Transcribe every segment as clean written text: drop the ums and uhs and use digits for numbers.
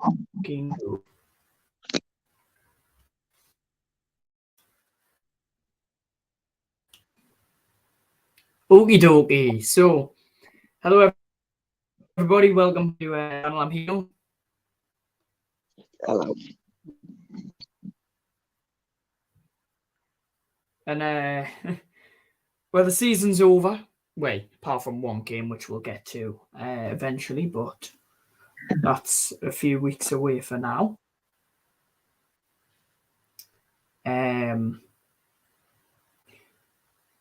Okie dokie. So, hello everybody. Welcome to channel. I'm here. Hello. And well, the season's over. Wait, apart from one game, which we'll get to eventually, but that's a few weeks away for now. But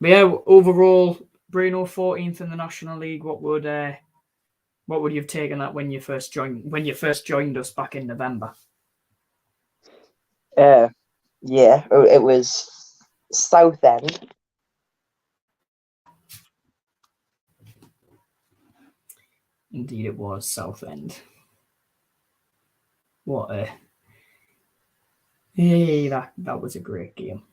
yeah, overall, Breeno 14th in the National League. What would you have taken that when you first joined us back in November? Yeah, it was Southend. Indeed, it was Southend. What a that was a great game.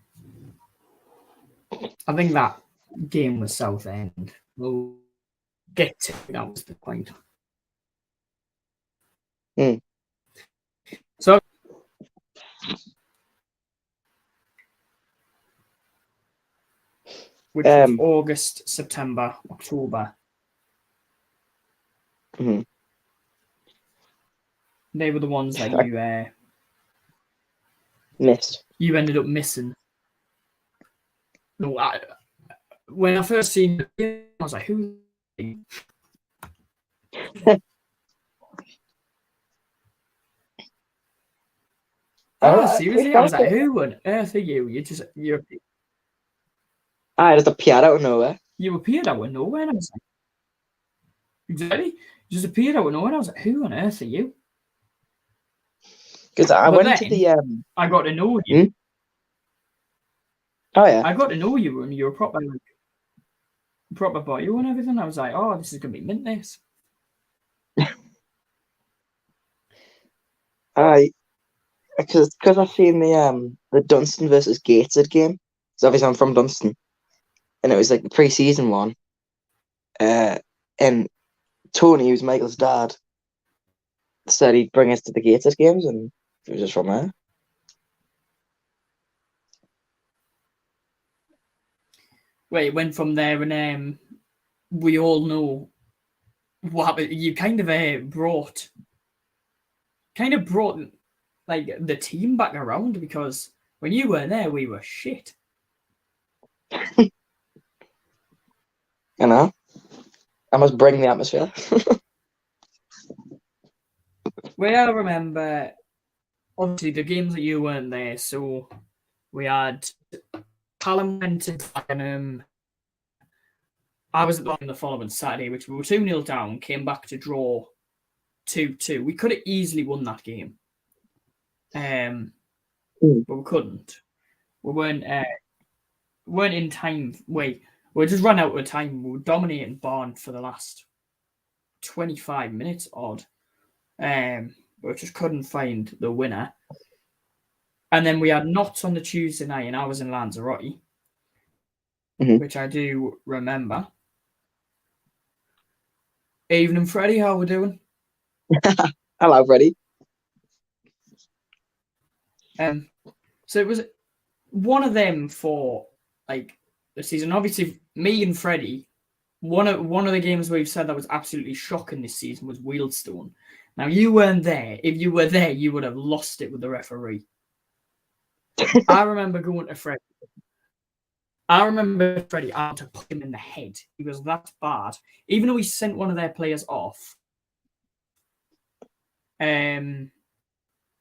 I think that game was Southend. We'll get to that was the point. So which was August, September, October. Mm-hmm. They were the ones that you missed. You ended up missing. No, when I first seen the game, I was like, "Who?" Seriously, I was like, "Who on earth are you? You're." I just appeared out of nowhere. You appeared out of nowhere, and I was like, "Exactly." You just appeared out of nowhere. I was like, "Who on earth are you?" Because I went to the. I got to know you. Oh yeah. I got to know you, and you were proper bio and everything. I was like, "Oh, this is gonna be mint this." Because I've seen the Dunstan versus Gateshead game. So obviously I'm from Dunstan, and it was like the pre-season one. And Tony, who's Michael's dad, said he'd bring us to the Gateshead games, and it was just from there. Well, it went from there, and we all know what happened. You kind of brought like the team back around, because when you were there, we were shit. I know. I must bring the atmosphere. Well, I remember, obviously, the games that you weren't there, so we had Callum went to Dagenham. I was on the following Saturday, which we were 2-0 down, came back to draw 2-2. We could have easily won that game. But we couldn't. We weren't in time. We just ran out of time. We were dominating Barn for the last 25 minutes odd. But we just couldn't find the winner. And then we had Notts on the Tuesday night, and I was in Lanzarote, which I do remember. Evening, Freddie. How we doing? Hello, Freddie. So it was one of them for like the season. Obviously, me and Freddie, one of the games we've said that was absolutely shocking this season was Wealdstone. Now, you weren't there. If you were there, you would have lost it with the referee. I remember going to Freddie. I had to put him in the head. He was that bad. Even though he sent one of their players off, it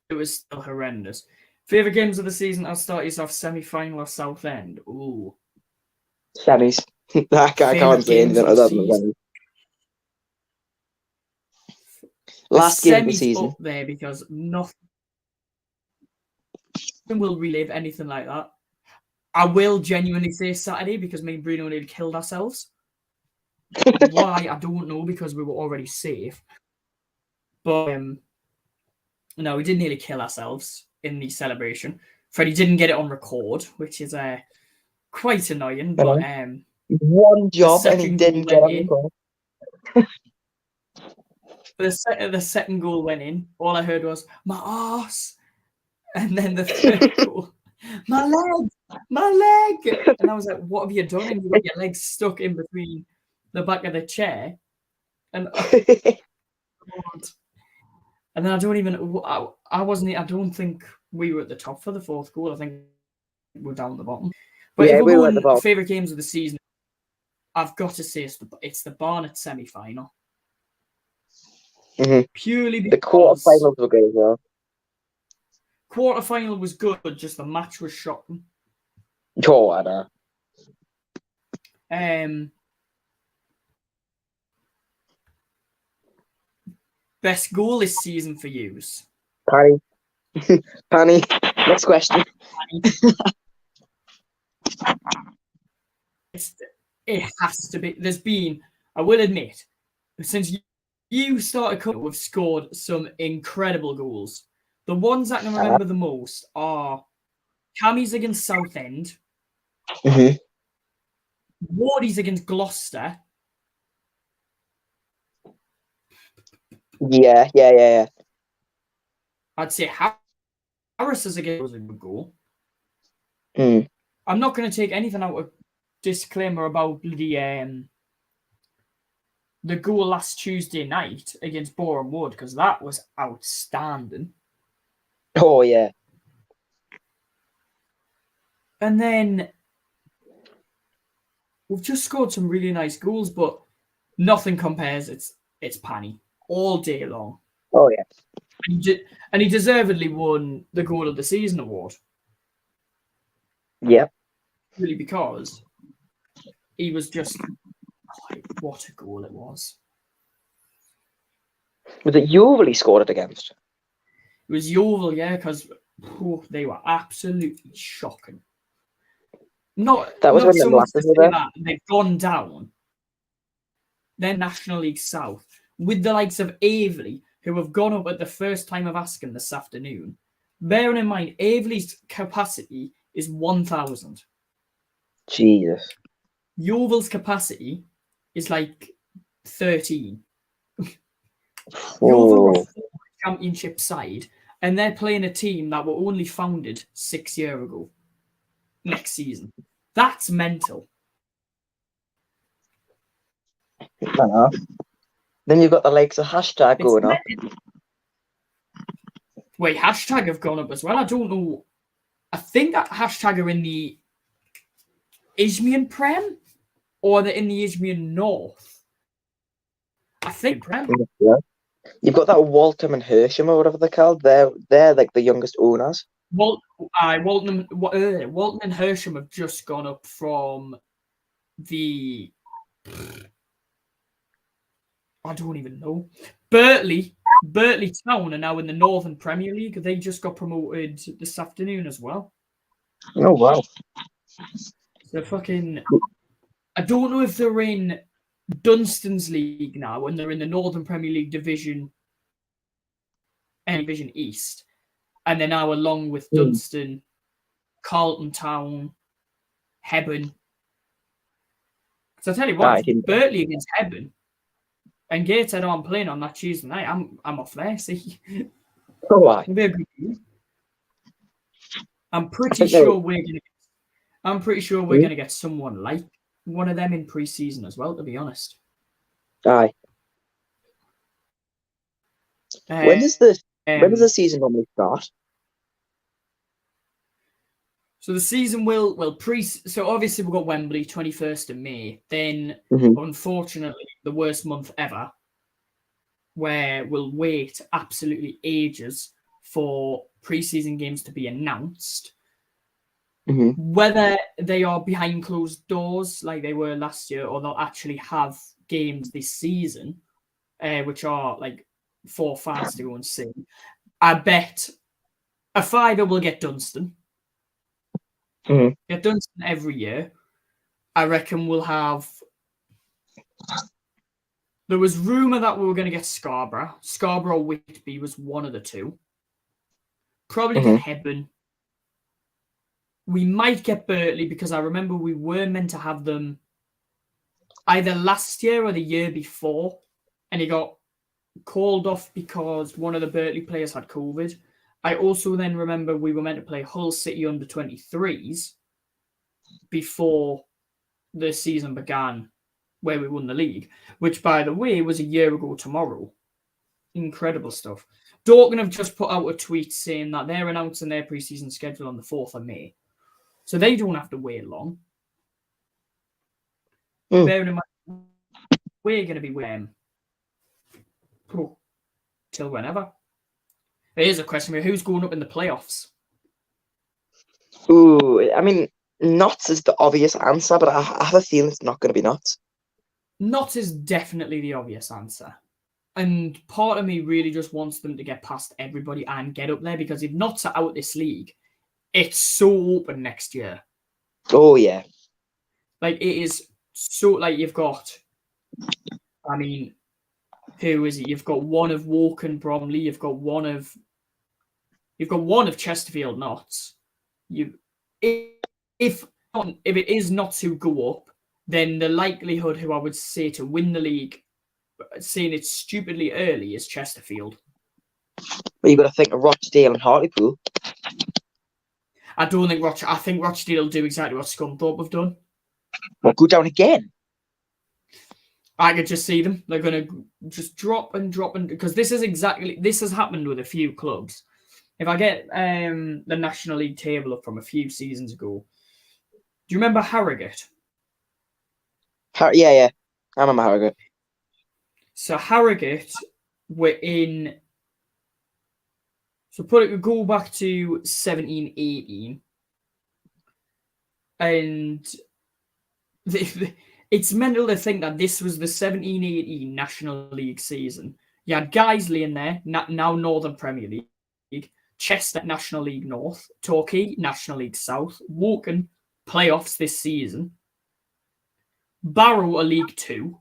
was still horrendous. Favourite games of the season? I'll start us off semi-final of Southend. Ooh. Semis. I can't say anything other than the last game of the season. Up there because nothing will relive anything like that. I will genuinely say Saturday, because me and Breeno nearly killed ourselves. Why? I don't know, because we were already safe. But no, we didn't nearly kill ourselves in the celebration. Freddie didn't get it on record, which is quite annoying. But one job and he didn't get on record. the second goal went in. All I heard was my arse, and then the third goal, my leg, and I was like, "What have you done?" And you got your legs stuck in between the back of the chair, and and then I don't even. I wasn't. I don't think we were at the top for the fourth goal. I think we're down the bottom. But Yeah, if we we're were at the going bottom. favorite games of the season, I've got to say it's the Barnet semi-final. Mhm. Purely The because quarterfinals were good as well. quarterfinal was good, just the match was shocking. Oh, I know. Best goal this season for yous. Panny. Panny. Next question. It has to be. There's been, I will admit, since you started coming, we've scored some incredible goals. The ones I can remember the most are Cammy's against Southend, Mhm. Wardy's against Gloucester, Yeah. I'd say Harris's against was a good goal. Mm. I'm not going to take anything out of disclaimer about the goal last Tuesday night against Boreham Wood, because that was outstanding. Oh, yeah. And then we've just scored some really nice goals, but nothing compares. It's Panny all day long. Oh, yeah. And he deservedly won the Goal of the Season award. Yep. Really, because he was just, what a goal it was. Was it Yeovil he scored it against? It was Yeovil, yeah, because they were absolutely shocking. That was Not when the so much to Molasses were say there. that they've gone down. They're National League South with the likes of Aveley, who have gone up at the first time of asking this afternoon. Bearing in mind, Aveley's capacity is 1,000. Jesus. Yeovil's capacity is like 13. Yeovil were Oh. a championship side, and they're playing a team that were only founded 6 years ago. Next season, that's mental. I know. Then you've got the likes of hashtag It's going up. Wait, hashtag have gone up as well. I don't know. I think that hashtag are in the Isthmian Prem, or they're in the Isthmian North. I think Prem. Yeah. You've got that Waltham and Hersham or whatever they're called. They're like the youngest owners. Walton and Hersham have just gone up from the. I don't even know. Bertley Town are now in the Northern Premier League. They just got promoted this afternoon as well. Oh, wow. So fucking. I don't know if they're in Dunstan's league now and they're in the Northern Premier League Division East. And they're now along with Dunstan, Carlton Town, Hebburn. Because I tell you what, Bertley against Hebburn and Gateshead aren't playing on that Tuesday night, I'm off there. See, Oh, wow. it'll be a good game. I'm pretty sure we're gonna get someone like one of them in pre-season as well. To be honest. Aye. When does the season normally start? So the season will so obviously we've got Wembley 21st of May. Then unfortunately the worst month ever, where we'll wait absolutely ages for pre-season games to be announced. Whether they are behind closed doors like they were last year, or they'll actually have games this season, which are like for fans to go and see. I bet a fiver will get Dunstan. Get Dunstan every year. I reckon we'll have. There was rumour that we were going to get Scarborough. Scarborough or Whitby was one of the two. Probably get Hebburn. We might get Bertley, because I remember we were meant to have them either last year or the year before, and he got called off because one of the Berkeley players had COVID. I also then remember we were meant to play Hull City under 23s before the season began, where we won the league, which, by the way, was a year ago tomorrow. Incredible stuff. Dorking have just put out a tweet saying that they're announcing their preseason schedule on the 4th of May. So they don't have to wait long. Bearing in mind, we're going to be with them till whenever. Here's a question: who's going up in the playoffs? Ooh, I mean, Notts is the obvious answer, but I have a feeling it's not going to be Notts. Notts is definitely the obvious answer. And part of me really just wants them to get past everybody and get up there, because if Notts are out this league, it's so open next year. Oh, yeah. Like, it is so, like, you've got, I mean, who is it? You've got one of Woking Bromley, you've got one of Chesterfield Notts. If it is Notts who go up, then the likelihood who I would say to win the league, saying it stupidly early, is Chesterfield. But you've got to think of Rochdale and Hartlepool. I don't think I think Rochdale will do exactly what Scunthorpe have done. Well, go down again. I could just see them. They're going to just drop and because this has happened with a few clubs. If I get the National League table up from a few seasons ago, do you remember Harrogate? Yeah. I remember Harrogate. So Harrogate were in. So go back to 17-18, and it's mental to think that this was the 17-18 National League season. You had Guiseley in there, now Northern Premier League, Chester National League North, Torquay National League South, Woking playoffs this season, Barrow are League 2,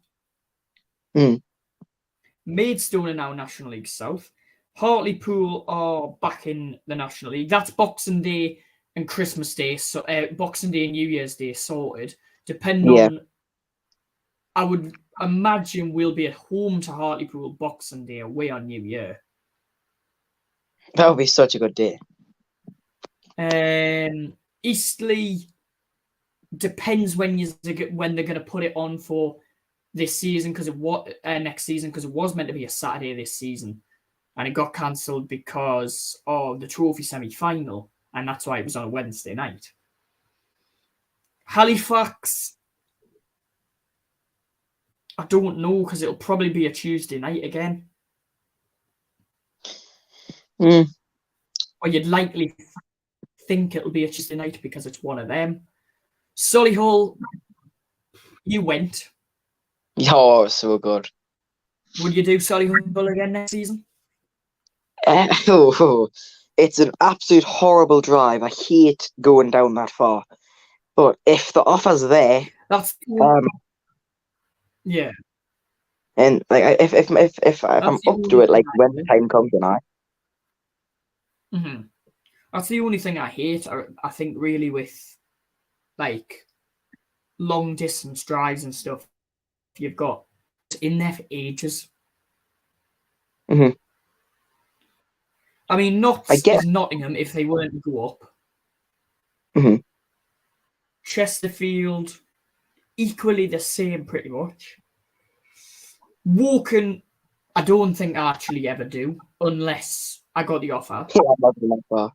Maidstone are now National League South, Hartlepool are back in the National League. That's Boxing Day and Christmas Day, so Boxing Day and New Year's Day sorted. Depending on, I would imagine we'll be at home to Hartlepool Boxing Day, away on New Year. That would be such a good day. Eastleigh depends when they're going to put it on for this season, because next season, because it was meant to be a Saturday this season, and it got cancelled because of the trophy semi-final, and that's why it was on a Wednesday night. Halifax, I don't know, because it'll probably be a Tuesday night again. Or you'd likely think it'll be a Tuesday night because it's one of them. Solihull, you went. Oh, so good. Would you do Solihull again next season? It's an absolute horrible drive. I hate going down that far. But if the offer's there, that's yeah. And like, if I'm up to it, like when the time comes, and That's the only thing I hate. I think really with like long distance drives and stuff, you've got in there for ages. I mean, Notts is Nottingham if they weren't to go up. Chesterfield, equally the same pretty much. Woking, I don't think I actually ever do, unless I got the offer. Yeah, I'm not that far.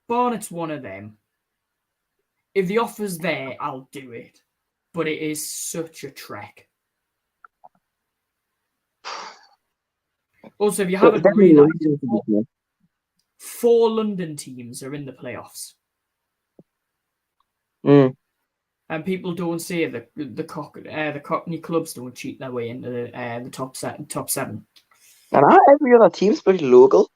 Barnet's one of them. If the offer's there, I'll do it. But it is such a trek. Also, if you haven't realised, 4 London teams are in the playoffs. And people don't say the Cockney clubs don't cheat their way into the top 7. And every other team's pretty local.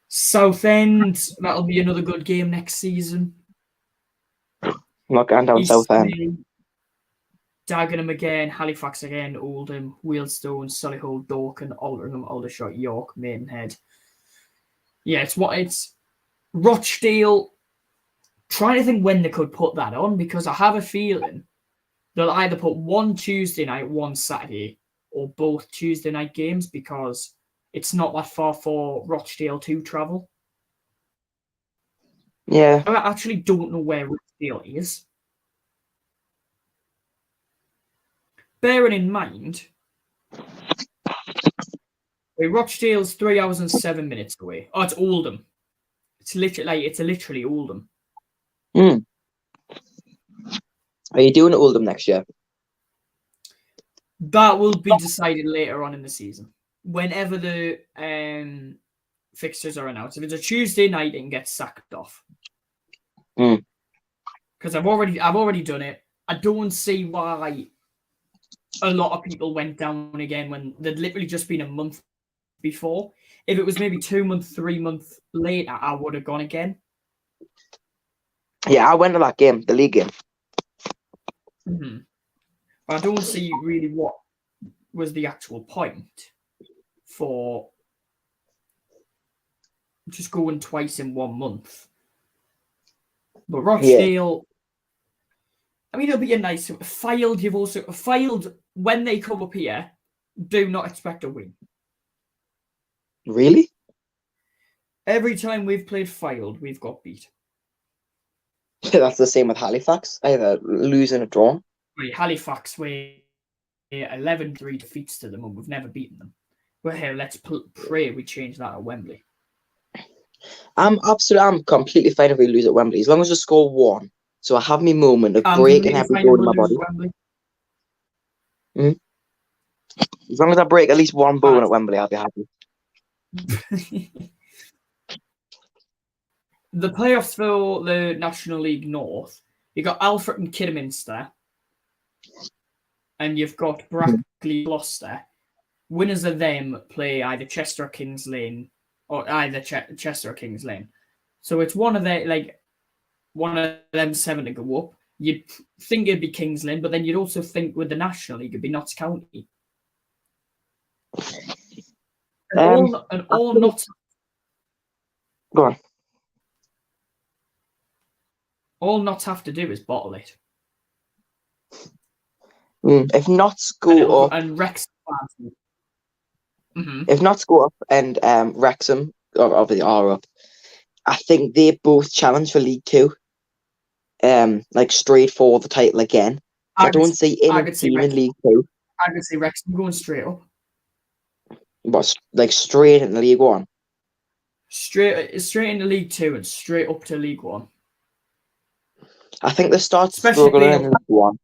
Southend, that'll be another good game next season. I'm not going down Southend. Dagenham again, Halifax again, Oldham, Wealdstone, Solihull, Dorking, Altrincham, Aldershot, York, Maidenhead. Yeah, it's Rochdale. Trying to think when they could put that on, because I have a feeling they'll either put one Tuesday night, one Saturday, or both Tuesday night games because it's not that far for Rochdale to travel. Yeah. I actually don't know where Rochdale is. Bearing in mind, Rochdale's 3 hours and 7 minutes away. Oh, it's Oldham. It's literally Oldham. Are you doing Oldham next year? That will be decided later on in the season. Whenever the fixtures are announced. If it's a Tuesday night, it can get sacked off. Because I've already done it. I don't see why a lot of people went down again when there'd literally just been a month before. If it was maybe 2 months, 3 months later, I would have gone again. Yeah, I went to that game, the league game. Mm-hmm. But I don't see really what was the actual point for just going twice in 1 month. But Rochdale, I mean, it'll be a nice Fylde. You've also Fylde when they come up here. Do not expect a win. Really? Every time we've played Fylde, we've got beat. That's the same with Halifax. Either losing or drawing. Halifax, we're 11-3 defeats to them, and we've never beaten them. Well, here, let's pray we change that at Wembley. I'm completely fine if we lose at Wembley, as long as we score one. So I have my moment of breaking every bone in my body. As long as I break at least one bone at Wembley, I'll be happy. The playoffs for the National League North, you've got Alfred and Kidderminster, and you've got Brackley, Gloucester. Winners of them play either Chester or Kings Lane, or either Chester or Kings Lane. So it's one of them 7 to go up. You'd think it'd be Kings Lane, but then you'd also think with the National League it'd be Notts County. Go on. All Notts have to do is bottle it. If Notts go up and Wrexham, if Notts go up and Wrexham obviously are up, I think they both challenge for League Two. Like straight for the title again. I don't see any team in League Two. I could see Wrexham going straight up. But like straight into League One. Straight into League Two and straight up to League One. I think they start struggling in League One.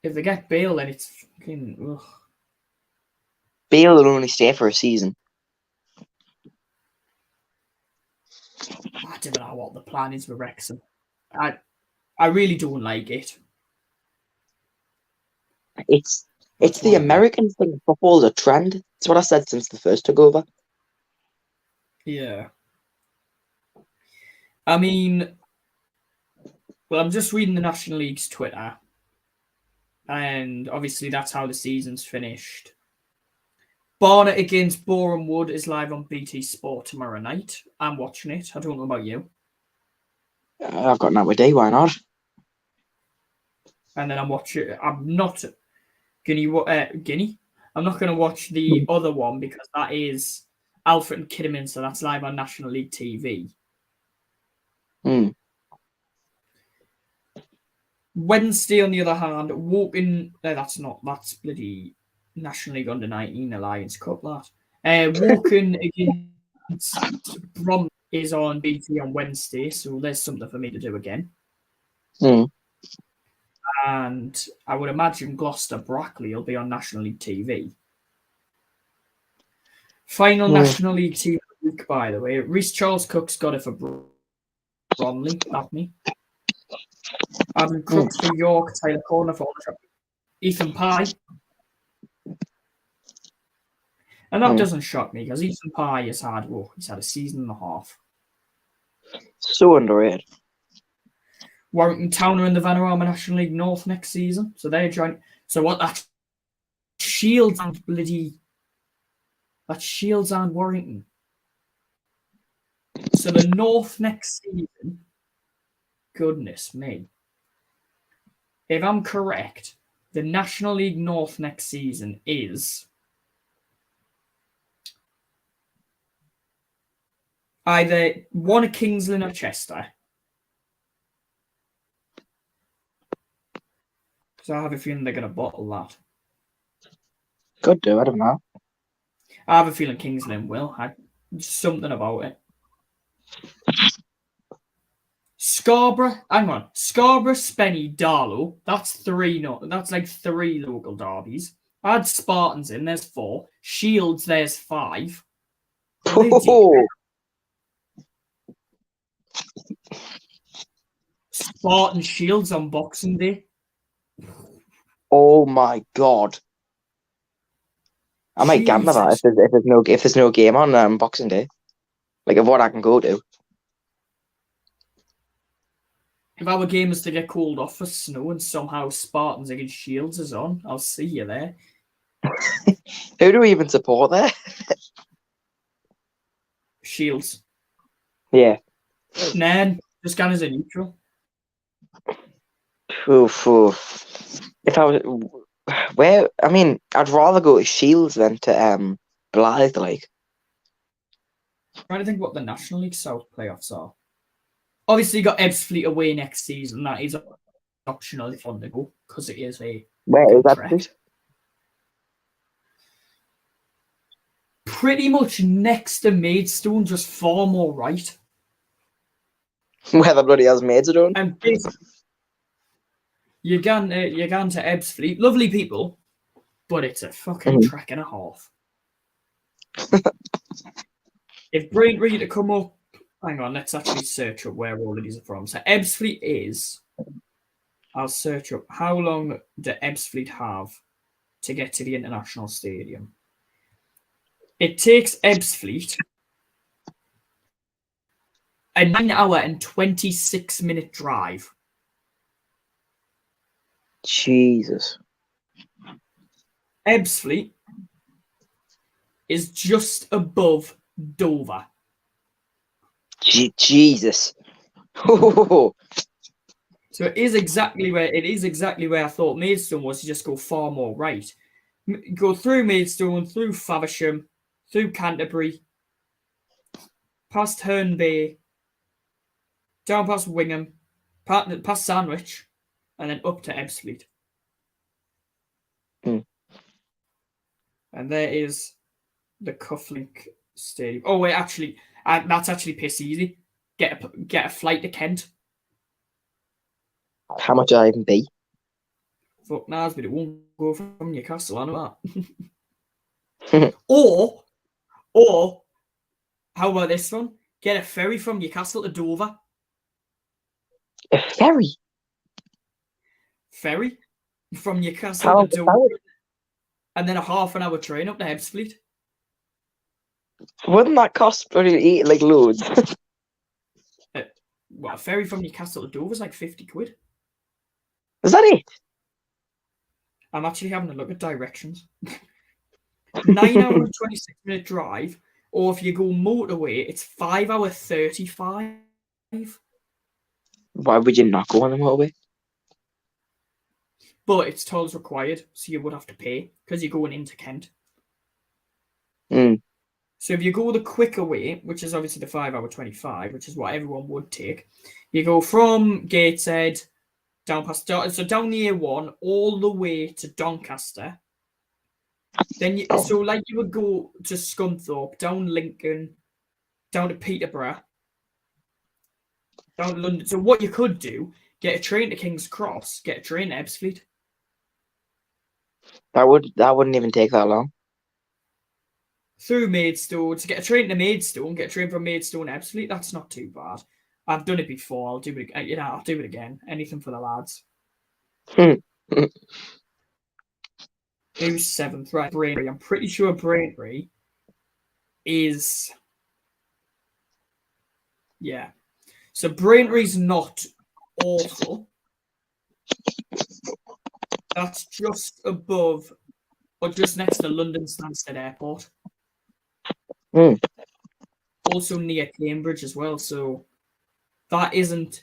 If they get Bale, then it's fucking. Ugh. Bale will only stay for a season. I don't know what the plan is with Wrexham. I really don't like it. It's the American thing. Football's a trend. It's what I said since the first took over. Yeah. I mean, well, I'm just reading the National League's Twitter. And obviously that's how the season's finished. Barnet against Boreham Wood is live on BT Sport tomorrow night. I'm watching it. I don't know about you. I've got no idea. Why not? And then I'm not Guinea. I'm not going to watch the other one because that is Alfred and Kidderminster. That's live on National League TV. Wednesday, on the other hand, that's bloody National League Under-19 Alliance Cup, that. Woking against Brom is on BT on Wednesday, so there's something for me to do again. And I would imagine Gloucester Brackley will be on National League TV. Final National League TV week, by the way. Reece Charles Cook's got it for Bromley, not me. Adam Crooks for York, Tyler Corner for Ethan Pye. And that doesn't shock me because Ethan Pye he's had a season and a half. So underrated. Warrington Town are in the Vanarama National League North next season, so they're joining. So what that Shields and Warrington. So the North next season goodness me. If I'm correct, the National League North next season is either one of Kingsland or Chester. Because I have a feeling they're going to bottle that. Could do, I don't know. I have a feeling Kingsland will. Something about it. Scarborough, hang on. Scarborough, Spenny, Darlow. That's three. No, that's like 3 local derbies. Add Spartans in. There's 4. Shields. There's 5. Oh, Spartan Shields on Boxing Day. oh my God! I might gamble that if there's no game on Boxing Day, like of what I can go to. If our game is to get called off for snow and somehow Spartans against Shields is on, I'll see you there. Who do we even support there? Shields. Yeah. Nah, just gone as a neutral. Oof, oof. If I was where, I mean, I'd rather go to Shields than to Blythe. Like, I'm trying to think what the National League South playoffs are. Obviously, you got Ebbsfleet away next season. That is optional if on the go because it is a where is that? trek. Pretty much next to Maidstone, just far more right. Where the bloody hell's Maidstone? And you're going to Ebbsfleet. Lovely people, but it's a fucking trek and a half. If Braintree to come up, hang on, let's actually search up where all of these are from. So Ebbsfleet is, I'll search up, how long do Ebbsfleet have to get to the International Stadium? It takes Ebbsfleet a 9-hour and 26-minute drive. Jesus. Ebbsfleet is just above Dover. Jesus. Oh. So it is exactly where I thought Maidstone was. To just go far more right. Go through Maidstone, through Faversham, through Canterbury, past Herne Bay, down past Wingham, past Sandwich, and then up to Ebbsfleet. Mm. And there is the Cufflink Stadium. Oh wait, actually, that's actually piss easy. Get a flight to Kent. How much would I even be? Fuck knows, but it won't go from Newcastle. I know that. or how about this one? Get a ferry from Newcastle to Dover. A ferry? Ferry from Newcastle to Dover. Ferry? And then a half-an-hour train up to Ebbsfleet. Wouldn't that cost bloody like loads? Well, a ferry from Newcastle to Dover is like 50 quid. Is that it? I'm actually having a look at directions. 9-hour and 26-minute drive, or if you go motorway, it's 5-hour 35. Why would you not go on the motorway? But it's tolls required, so you would have to pay because you're going into Kent. Mm. So if you go the quicker way, which is obviously the 5-hour 25, which is what everyone would take, you go from Gateshead down past down the A1 all the way to Doncaster. Then you would go to Scunthorpe, down Lincoln, down to Peterborough, down to London. So what you could do, get a train to King's Cross, get a train to Ebbsfleet. That wouldn't even take that long. Through Maidstone, to get a train to Maidstone, get a train from Maidstone to Ebbsfleet, that's not too bad. I've done it before. I'll do it. I'll do it again. Anything for the lads. Who's 7th? Right, Braintree. I'm pretty sure Braintree is. Yeah. So Braintree's not awful. That's just above, or just next to London Stansted Airport. Mm. Also near Cambridge as well. So that isn't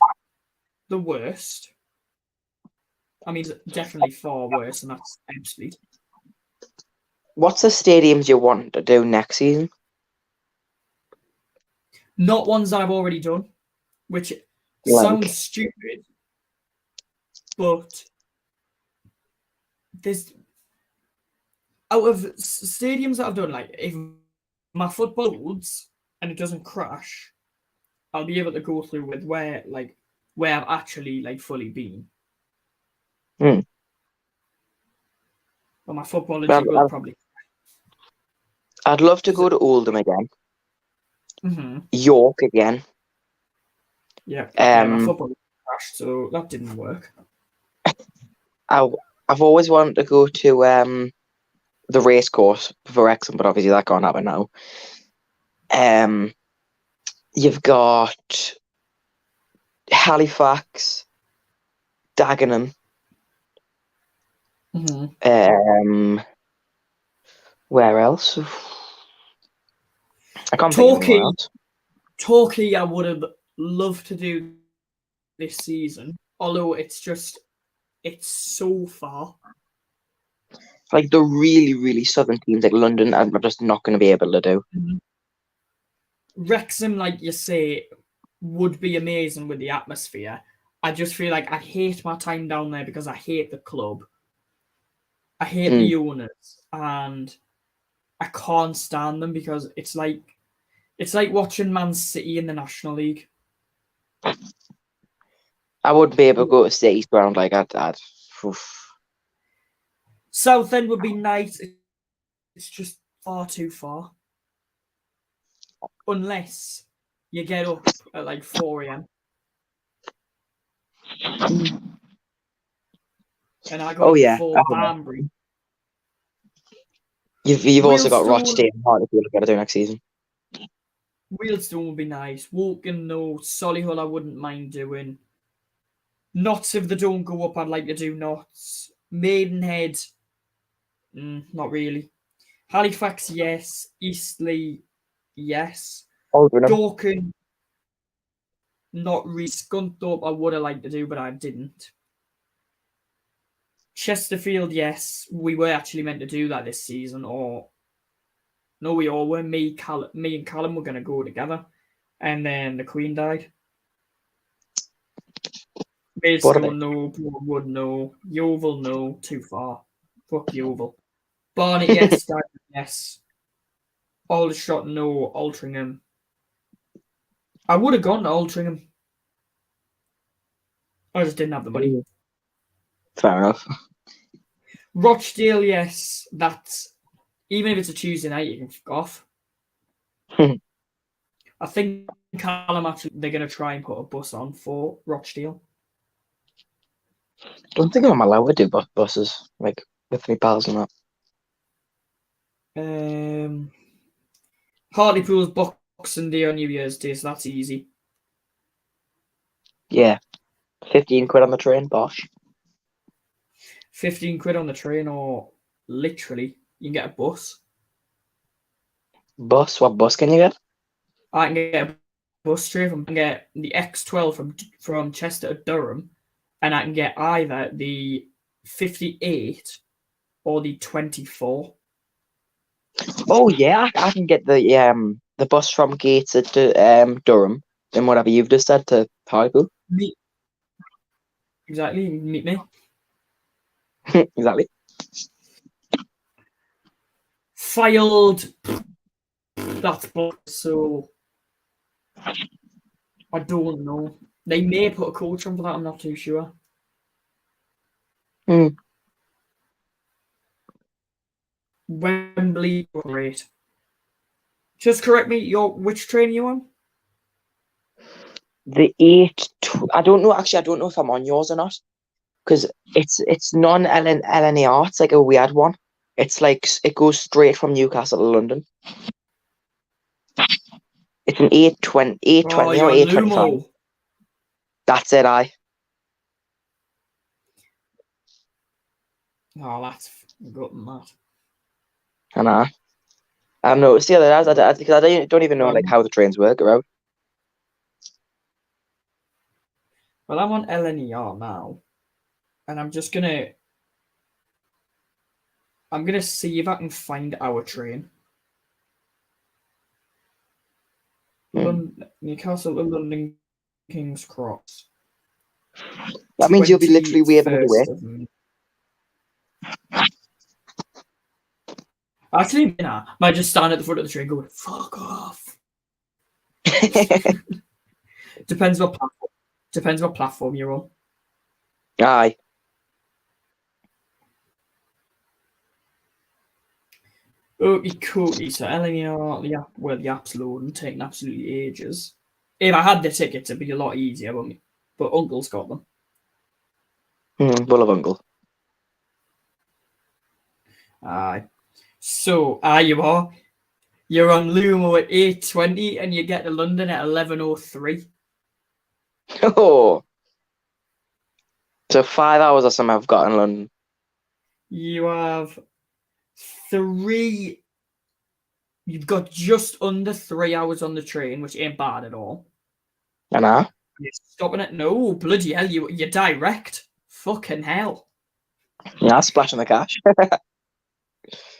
the worst. I mean, it's definitely far worse, and that's Ebbsfleet. What's the stadiums you want to do next season? Not ones that I've already done, which sounds stupid, but there's out of stadiums that I've done, like if my football loads and it doesn't crash, I'll be able to go through with where I've actually fully been. Hmm. But my footballogy will probably. I'd love to go to Oldham again. Mm-hmm. York again. Yeah, my football crashed, so that didn't work. I've always wanted to go to the race course for Wrexham, but obviously that can't happen now. You've got Halifax, Dagenham. Mm-hmm. Where else? I can't think of anywhere else. Torquay, I would have loved to do this season, although it's so far. Like the really, really southern teams like London, I'm just not going to be able to do. Mm-hmm. Wrexham, like you say, would be amazing with the atmosphere. I just feel like I hate my time down there because I hate the club. I hate the owners, and I can't stand them because it's like watching Man City in the National League. I wouldn't be able to go to City's ground like I'd. Southend would be nice. It's just far too far. Unless you get up at like 4 a.m. And I got up for Banbury. You've also got Rochdale and Hartlepool you've got to do next season. Wealdstone would be nice. Woking, no. Solihull, I wouldn't mind doing. Notts, if they don't go up, I'd like to do Notts. Maidenhead, not really. Halifax, yes. Eastleigh, yes. Dorking, not really. Scunthorpe, I would have liked to do, but I didn't. Chesterfield, yes. We were actually meant to do that this season, or no, we all were. Me and Callum were going to go together, and then the Queen died. Maidstone, no. Broadwood, no. Yeovil, no. Too far. Fuck Yeovil. Barnet, yes. Diamond, yes. Aldershot, no. Altrincham. I would have gone to Altrincham. I just didn't have the money. Fair enough. Rochdale, yes. That's even if it's a Tuesday night, you can fuck off. I think Callum actually they're going to try and put a bus on for Rochdale. I don't think I'm allowed to do buses like with me pals and that. Hartlepool's Boxing Day on New Year's Day, so that's easy. Yeah. 15 quid on the train, bosh. 15 quid on the train, or literally, you can get a bus. Bus? What bus can you get? I can get a bus straight from. I can get the X12 from Chester to Durham, and I can get either the 58 or the 24. Oh yeah, I can get the bus from Gateshead to Durham and whatever you've just said to Hartlepool. Exactly, meet me. Exactly. Filed. That's so. I don't know. They may put a coach on for that. I'm not too sure. Wembley, great. Just correct me. Which train are you on? The 8. I don't know. Actually, I don't know if I'm on yours or not, because it's non-LNER. It's like a weird one. It's like it goes straight from Newcastle to London. It's an 8:20 or 8:25. That's it. Oh, that's good, Matt. I know. I noticed the other day, because I don't even know like how the trains work around. Well, I'm on LNER now, and I'm gonna see if I can find our train. Newcastle to London King's Cross. That means you'll be literally waving it away. Actually, nah, I might just stand at the front of the train going, fuck off. Depends what platform you're on. Aye. Okay, cool. So LNER, the app's loading, taking absolutely ages. If I had the tickets, it'd be a lot easier, but Uncle's got them. Full of Uncle. Aye. So, you are. You're on Lumo at 8:20 and you get to London at 11:03. Oh. So 5 hours or something I've got in London. You have 3. You've got just under 3 hours on the train, which ain't bad at all. I know. You're stopping it? No, bloody hell, you're direct. Fucking hell. Yeah, splashing the cash.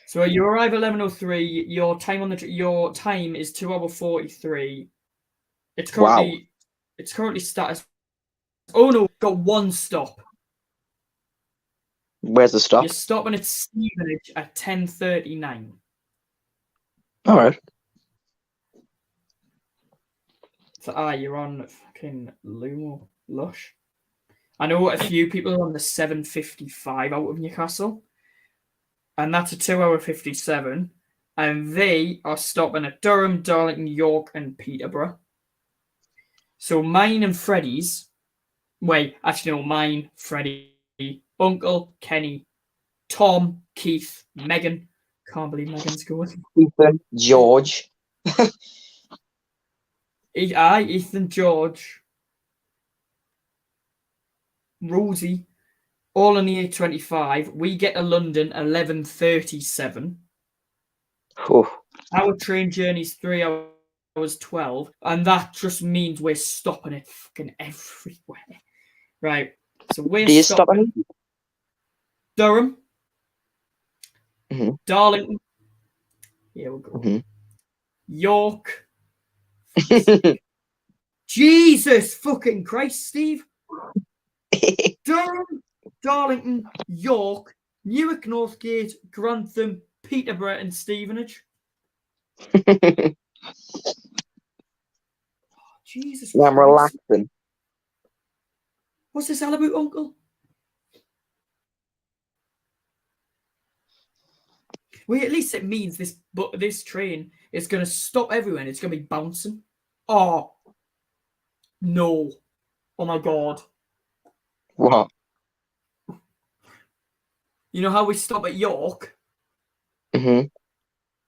So you arrive at 11:03. Your time is 2 hours 43. It's currently status. Oh no, got one stop. Where's the stop? You're stopping at Stevenage at 10:39. All right. So you're on fucking Lumo Lush. I know a few people are on the 7:55 out of Newcastle, and that's a 2 hour 57. And they are stopping at Durham, Darlington, York, and Peterborough. So mine and Freddie's. Wait, actually no, mine, Freddie, Uncle, Kenny, Tom, Keith, Megan. Can't believe Megan's going. Ethan, George. Ethan, George, Rosie, all on the 8:25. We get to London 11:37. Oh. Our train journey's 3 hours 12, and that just means we're stopping it fucking everywhere. Right. So we're stopping Durham, Darlington. Here we go. York. Jesus fucking Christ, Steve. Durham, Darlington, York, Newark, Northgate, Grantham, Peterborough, and Stevenage. Jesus Christ. I'm relaxing. What's this all about, Uncle? Well, at least it means this train is going to stop everywhere and it's going to be bouncing. Oh, no. Oh, my God. What? You know how we stop at York?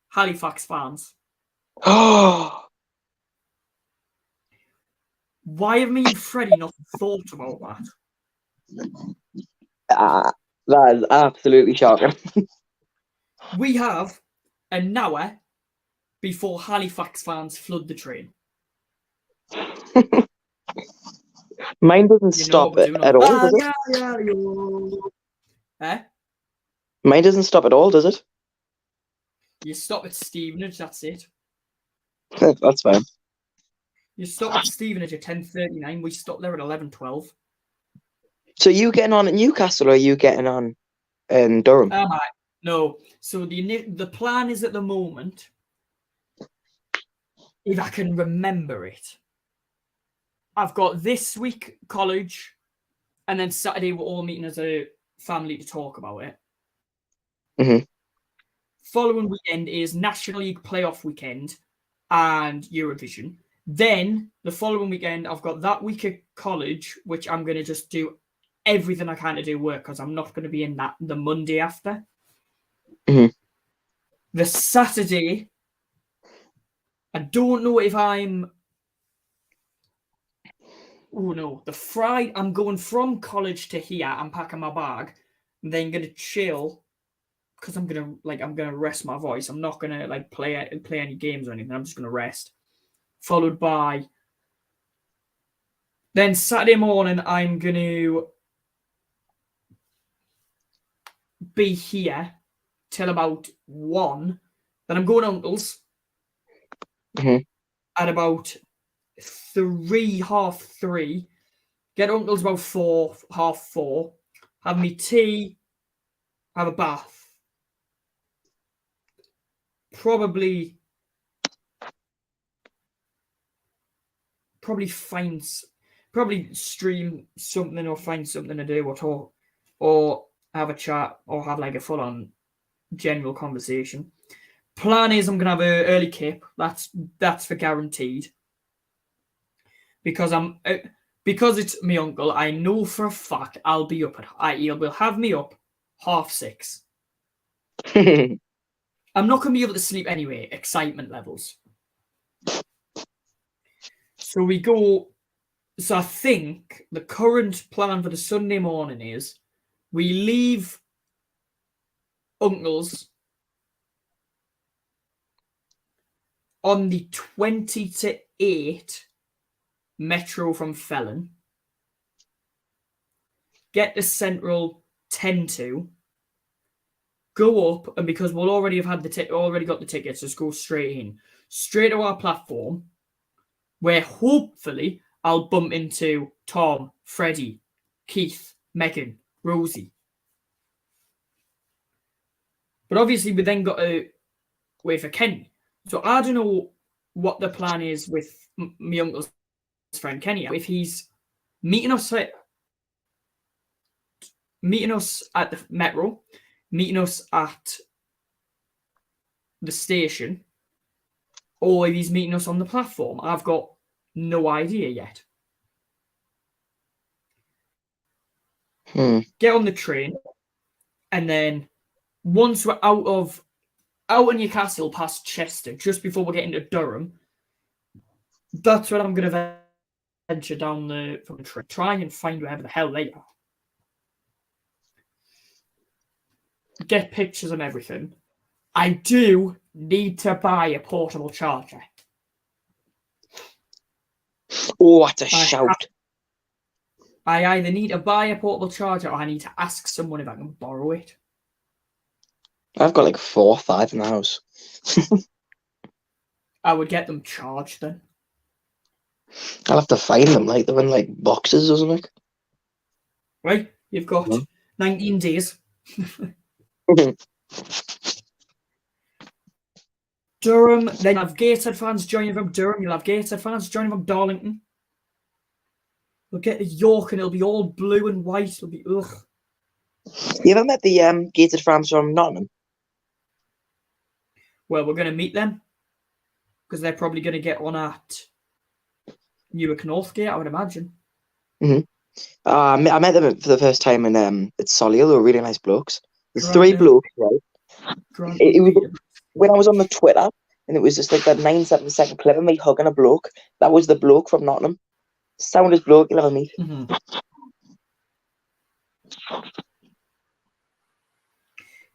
Halifax fans. Oh. Why have me and Freddie not thought about that? That is absolutely shocking. We have an hour before Halifax fans flood the train. Mine doesn't stop at all, does it? Mine doesn't stop at all, does it? You stop at Stevenage, that's it. That's fine. You stop at Stevenage at 10:39. We stop there at 11:12. So you getting on at Newcastle or are you getting on in Durham? No. So the plan is at the moment, if I can remember it, I've got this week college, and then Saturday we're all meeting as a family to talk about it. Following weekend is National League playoff weekend and Eurovision. Then the following weekend, I've got that week of college, which I'm going to just do everything I can to do work because I'm not going to be in that the Monday after. The Saturday, I don't know if I'm... Oh no, the Friday, I'm going from college to here. I'm packing my bag, and then going to chill because I'm gonna rest my voice. I'm not gonna play any games or anything. I'm just gonna rest. Followed by Then Saturday morning, I'm going to be here till about 1. Then I'm going to Uncle's at about 3, half 3. Get to Uncle's about 4, half 4. Have me tea. Have a bath. Probably stream something or find something to do or have a chat or have like a full-on general conversation. Plan is I'm gonna have an early kip. That's for guaranteed. Because it's my uncle, I know for a fact I'll be up he will have me up 6:30. I'm not gonna be able to sleep anyway. Excitement levels. So we go. So I think the current plan for the Sunday morning is we leave Uncle's on the 20 to 8 metro from Felon. Get to Central 10 to. Go up, and because we'll already have had already got the tickets, just go straight to our platform, where hopefully I'll bump into Tom, Freddie, Keith, Megan, Rosie. But obviously we then got to wait for Kenny. So I don't know what the plan is with my uncle's friend Kenny. If he's meeting us at the metro, meeting us at the station, or if he's meeting us on the platform. I've got no idea yet. Get on the train, and then once we're out of Newcastle past Chester, just before we get into Durham, that's when I'm going to venture down the fucking train, try and find wherever the hell they are. Get pictures and everything. I do need to buy a portable charger. Oh, that's a shout. I either need to buy a portable charger or I need to ask someone if I can borrow it. I've got like 4 or 5 in the house. I would get them charged then. I'll have to find them, like they're in like boxes or something. Right, you've got 19 days. Durham, then you have Gateshead fans joining from Durham, you'll have Gateshead fans joining from Darlington. We'll get to York and it'll be all blue and white. It'll be ugh. You ever met the Gateshead fans from Nottingham? Well, we're going to meet them because they're probably going to get on at Newark Northgate, I would imagine. I met them for the first time in at Solihull. They were really nice blokes. There's 3 blokes, right? It was when I was on the Twitter, and it was just like that 9-7 second clip of me hugging a bloke. That was the bloke from Nottingham. Soundest bloke you'll ever meet.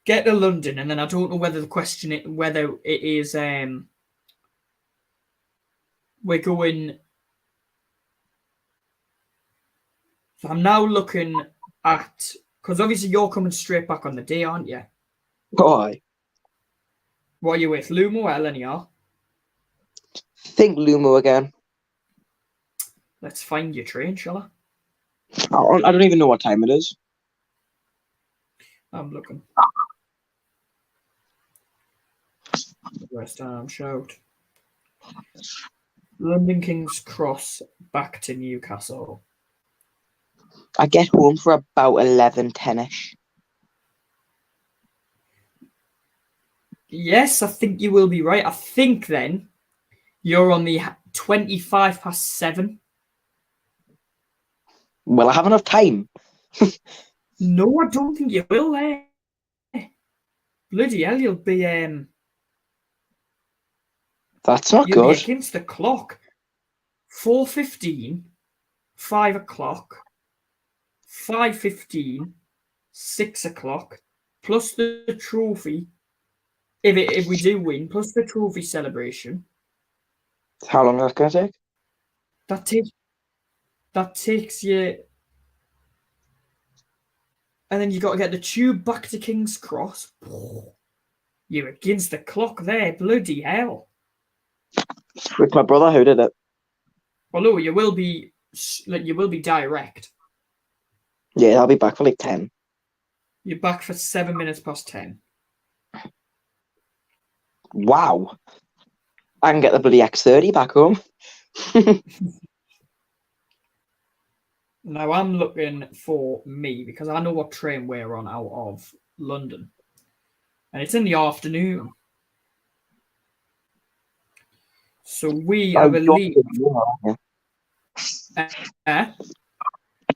Get to London, and then I don't know whether whether it is we're going. So I'm now looking at, because obviously you're coming straight back on the day, aren't you? Why? What are you with, Lumo or LNER? Think Lumo again. Let's find your train, shall I? I don't even know what time it is. I'm looking. West Ham shout. London King's Cross back to Newcastle. I get home for about 11:10ish. Yes, I think you will be right. I think then you're on the 7:25. Will I have enough time? No, I don't think you will. Bloody hell, you'll be. That's not you'll good. be against the clock. 4:15, 5 o'clock, 5:15, 6 o'clock, plus the trophy. If we do win, plus the trophy celebration. How long is that going to take? that takes you, and then you got to get the tube back to King's Cross. You're against the clock there, bloody hell. With my brother who did it. Although you will be direct. Yeah, I'll be back for like 10. You're back for 7 minutes past 10. Wow. I can get the bloody X30 back home. Now I'm looking for me because I know what train we're on out of London. And it's in the afternoon. So we, I believe...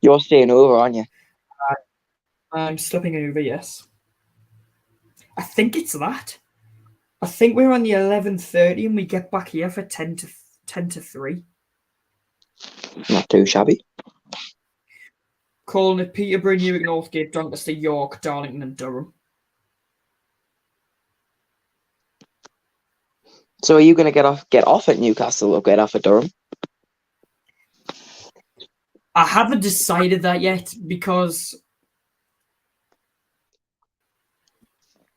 You're staying over, aren't you? I'm slipping over, yes. I think it's that. I think we're on the 11:30 and we get back here for 10 to 3. Not too shabby. Calling it Peterborough, Newark, Northgate, Doncaster, York, Darlington and Durham. So are you going to get off at Newcastle or get off at Durham? I haven't decided that yet because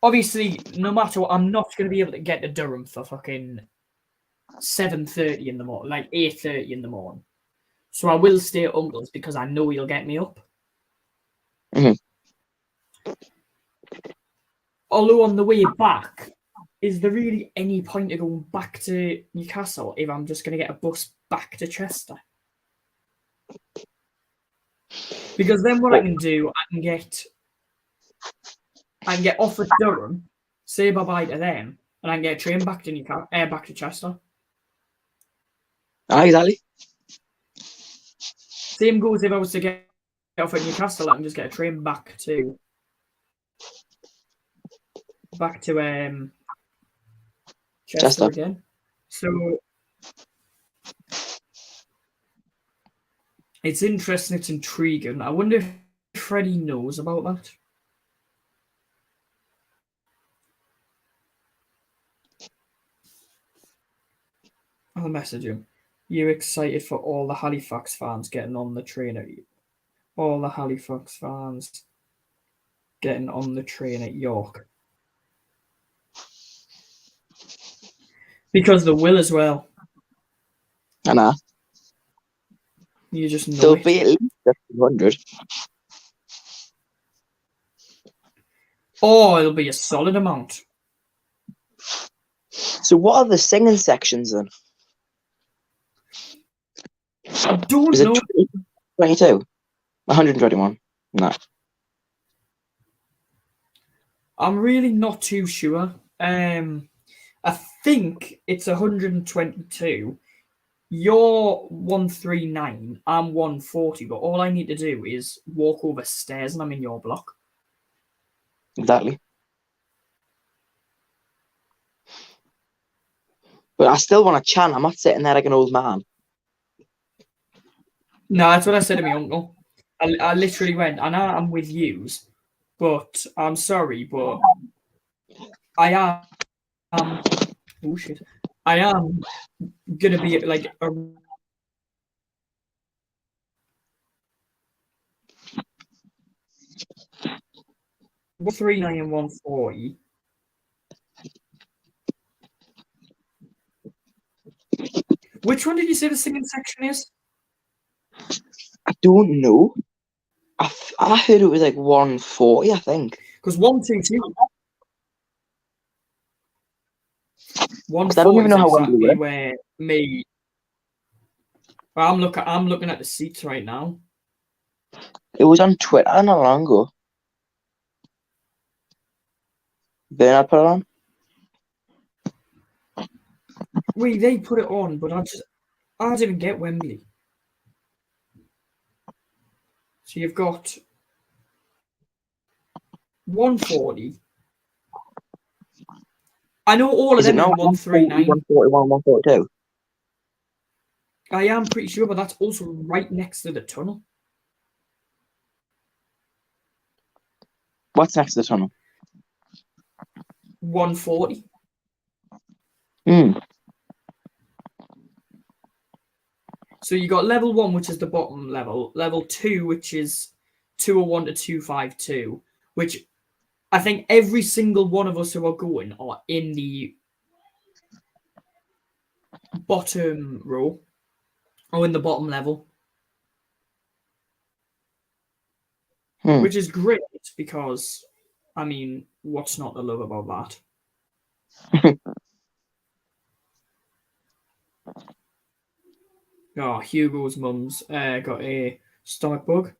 obviously, no matter what, I'm not going to be able to get to Durham for fucking 7:30 in the morning, like 8:30 in the morning. So I will stay at Uncle's because I know he'll get me up. Mm-hmm. Although on the way back, is there really any point of going back to Newcastle if I'm just going to get a bus back to Chester? Because then what I can do, I can get off at Durham, say bye-bye to them, and I can get a train back to back to Chester. Exactly. Same goes if I was to get off at Newcastle, I can just get a train back to Chester again. So it's interesting, it's intriguing. I wonder if Freddie knows about that. I'll message him. You're excited for all the Halifax fans getting on the train at you. All the Halifax fans getting on the train at York. Because they will as well. I know. You just know There'll it. be at least 100. Oh, it'll be a solid amount. So what are the singing sections then? I don't know. 22? 121? No. I'm really not too sure. I think it's 122. You're 139, I'm 140, but all I need to do is walk over stairs and I'm in your block. Exactly. But I still want to chant. I'm not sitting there like an old man. No, that's what I said to my uncle. I literally went, I know I'm with yous, but I'm sorry, but I am oh shit. I am gonna be like a 139 and 140. Which one did you say the singing section is? I don't know. I heard it was like 140, I think. Because 122. 140 I don't even know how exactly where me. Well, I'm looking at the seats right now. It was on Twitter not long ago. Bernard put it on. Wait, they put it on, but I didn't get Wembley. So you've got 140. I know all of them are 139. 141, 142? I am pretty sure, but that's also right next to the tunnel. What's next to the tunnel? 140. So you got level 1, which is the bottom level. Level 2, which is 201 to 252, which I think every single one of us who are going are in the bottom row or in the bottom level. Which is great because, I mean, what's not to love about that? Oh, Hugo's mum's got a stomach bug.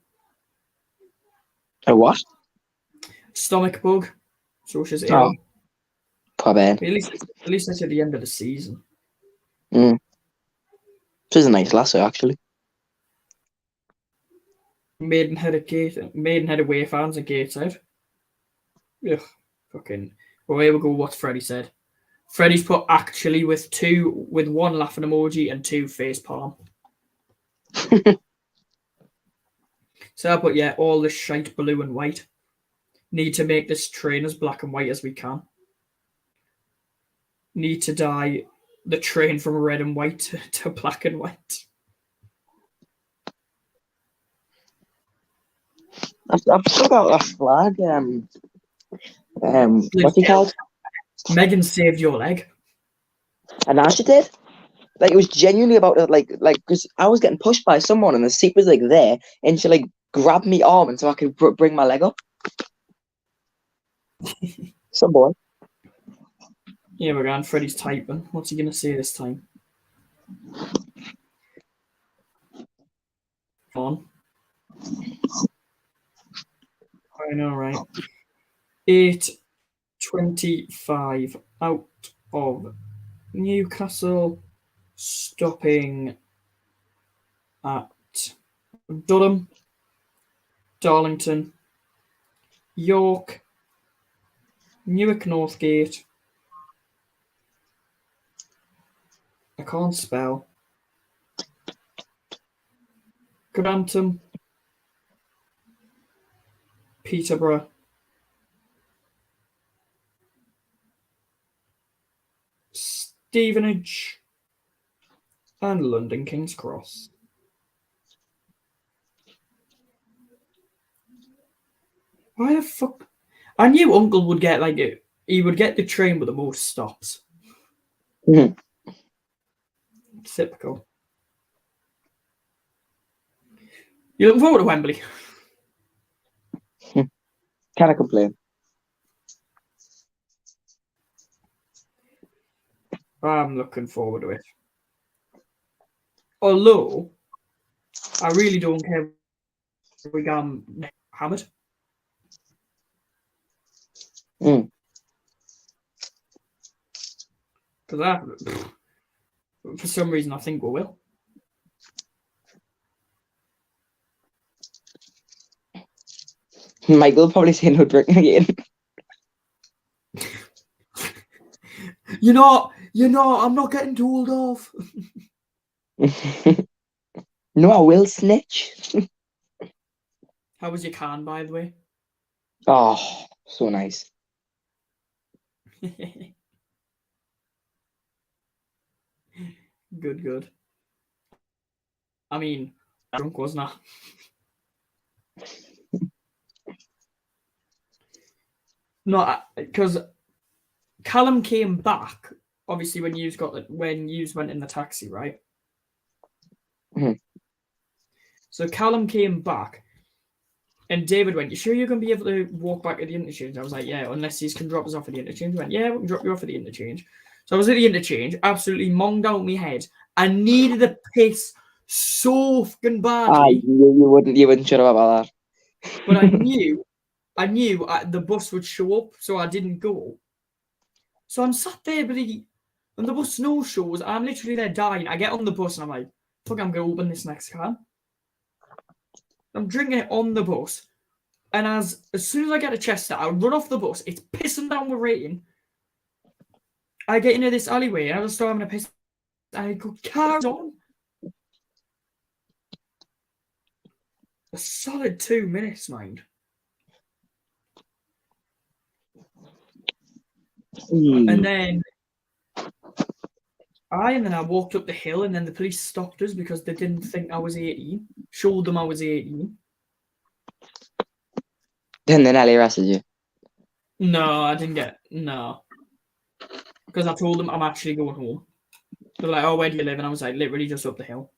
A what? Stomach bug. So she's ill. Oh, poor Ben. At least that's at the end of the season. She's a nice lassie, actually. Maidenhead away fans at Gateshead. Ugh, fucking. Well, here we go. What Freddie said. Freddie's put actually with 1 laughing emoji and 2 face palm. So I put, yeah, all this shite blue and white. Need to make this train as black and white as we can. Need to dye the train from red and white to black and white. I've still got that flag. What's it called? Megan saved your leg. And now she did. Like, it was genuinely about it, like, because I was getting pushed by someone and the seat was like there, and she like grabbed me arm and so I could bring my leg up. Some boy. Here we're going. Freddie's typing. What's he gonna say this time? On. I know, right? 8:25 out of Newcastle, stopping at Durham, Darlington, York, Newark Northgate. I can't spell. Grantham, Peterborough, Stevenage, and London King's Cross. Why the fuck? I knew Uncle would get he would get the train with the most stops. Mm-hmm. Typical. You looking forward to Wembley? Can't complain. I'm looking forward to it. Although, I really don't care if we get hammered. Because for some reason, I think we will. Michael will probably say no drinking again. You know, I'm not getting told off. No, I will snitch. How was your can, by the way? Oh, so nice. Good. I mean, drunk, wasn't I? No, because Callum came back, obviously, when you went in the taxi, right? Mm-hmm. So Callum came back, and David went, "You sure you're going to be able to walk back at the interchange?" I was like, "Yeah, unless he can drop us off at the interchange." He went, "Yeah, we can drop you off at the interchange." So I was at the interchange, absolutely monged out my head. I needed a piss so fucking badly. You wouldn't shut up about that. But I knew the bus would show up, so I didn't go. So I'm sat there, and the bus no shows. I'm literally there dying. I get on the bus and I'm like, "Fuck, I'm going to open this next can." I'm drinking it on the bus, and as soon as I get to Chester, I run off the bus. It's pissing down with rain. I get into this alleyway, and I just start having a piss. I go, "Carry on." A solid 2 minutes, mind. And then And then I walked up the hill, and then the police stopped us because they didn't think I was 18. Showed them I was 18. Then Ellie arrested you. No, I didn't get because I told them I'm actually going home. They're like, "Oh, where do you live?" And I was like, "Literally just up the hill."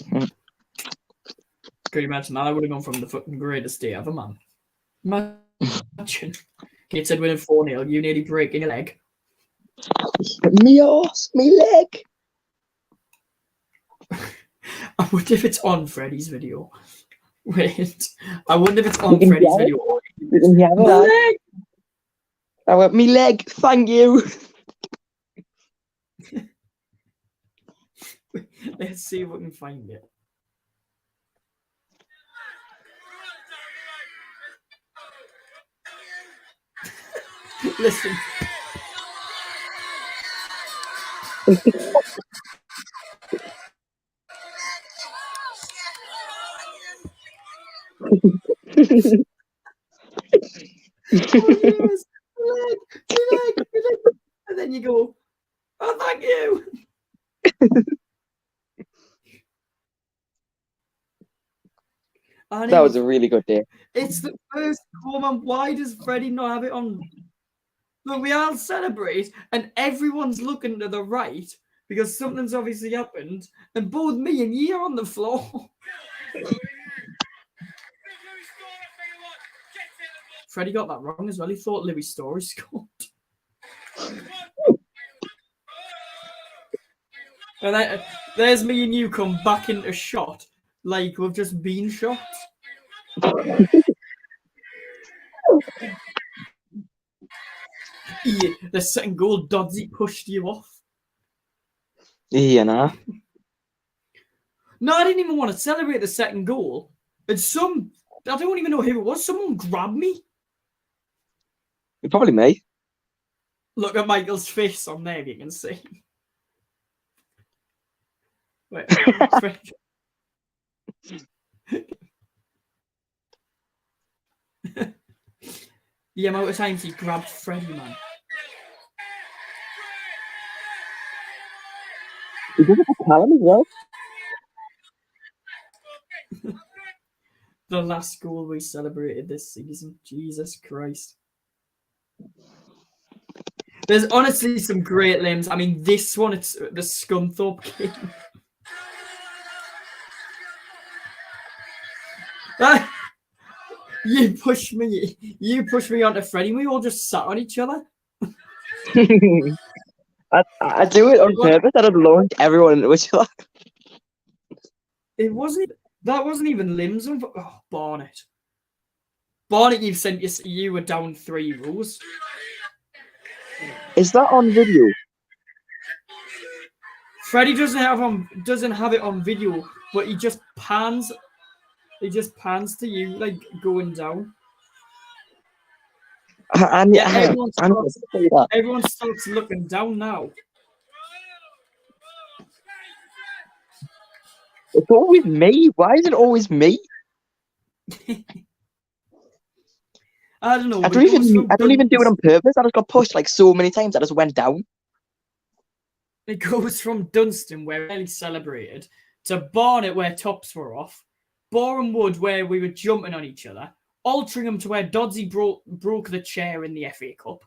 Could you imagine that? I would have gone from the fucking greatest day ever, man. Imagine Gateshead winning 4-0, you nearly breaking your leg. Me ass, me leg. I wonder if it's on Freddie's video. Wait, I wonder if it's on Freddie's video. My leg. I went, me leg, thank you. Let's see if we can find it. Listen. Oh yes, my leg. And then you go, "Oh, thank you." That was a really good day. It's the first goal, man. Why does Freddie not have it on? Look, we all celebrate, and everyone's looking to the right because something's obviously happened, and both me and you are on the floor. Freddie got that wrong as well. He thought Louis Story scored. And there's me and you come back into shot like we've just been shot. Yeah, the second goal, Doddsy pushed you off. Yeah, nah. No, I didn't even want to celebrate the second goal. And I don't even know who it was. Someone grabbed me. Probably me. Look at Michael's face on there, if you can see. Wait, the amount of times he grabbed Freddie, man. He did it for Callum as well. The last goal we celebrated this season. Jesus Christ. There's honestly some great limbs. I mean, this one, it's the Scunthorpe game. You pushed me onto Freddie. We all just sat on each other. I do it on purpose. I don't launch everyone into each other. It wasn't. That wasn't even limbs. Oh, Barnett. Barnett, you were down 3 rows. Is that on video? Freddie doesn't have it on video, but he just pans. He just pans to you like going down. Everyone starts looking down now. It's always me. Why is it always me? I don't know. I don't even do it on purpose. I just got pushed like so many times. I just went down. It goes from Dunstan, where we really celebrated, to Barnet, where tops were off, Boreham Wood, where we were jumping on each other, Altrincham to where Doddsy broke the chair in the FA Cup.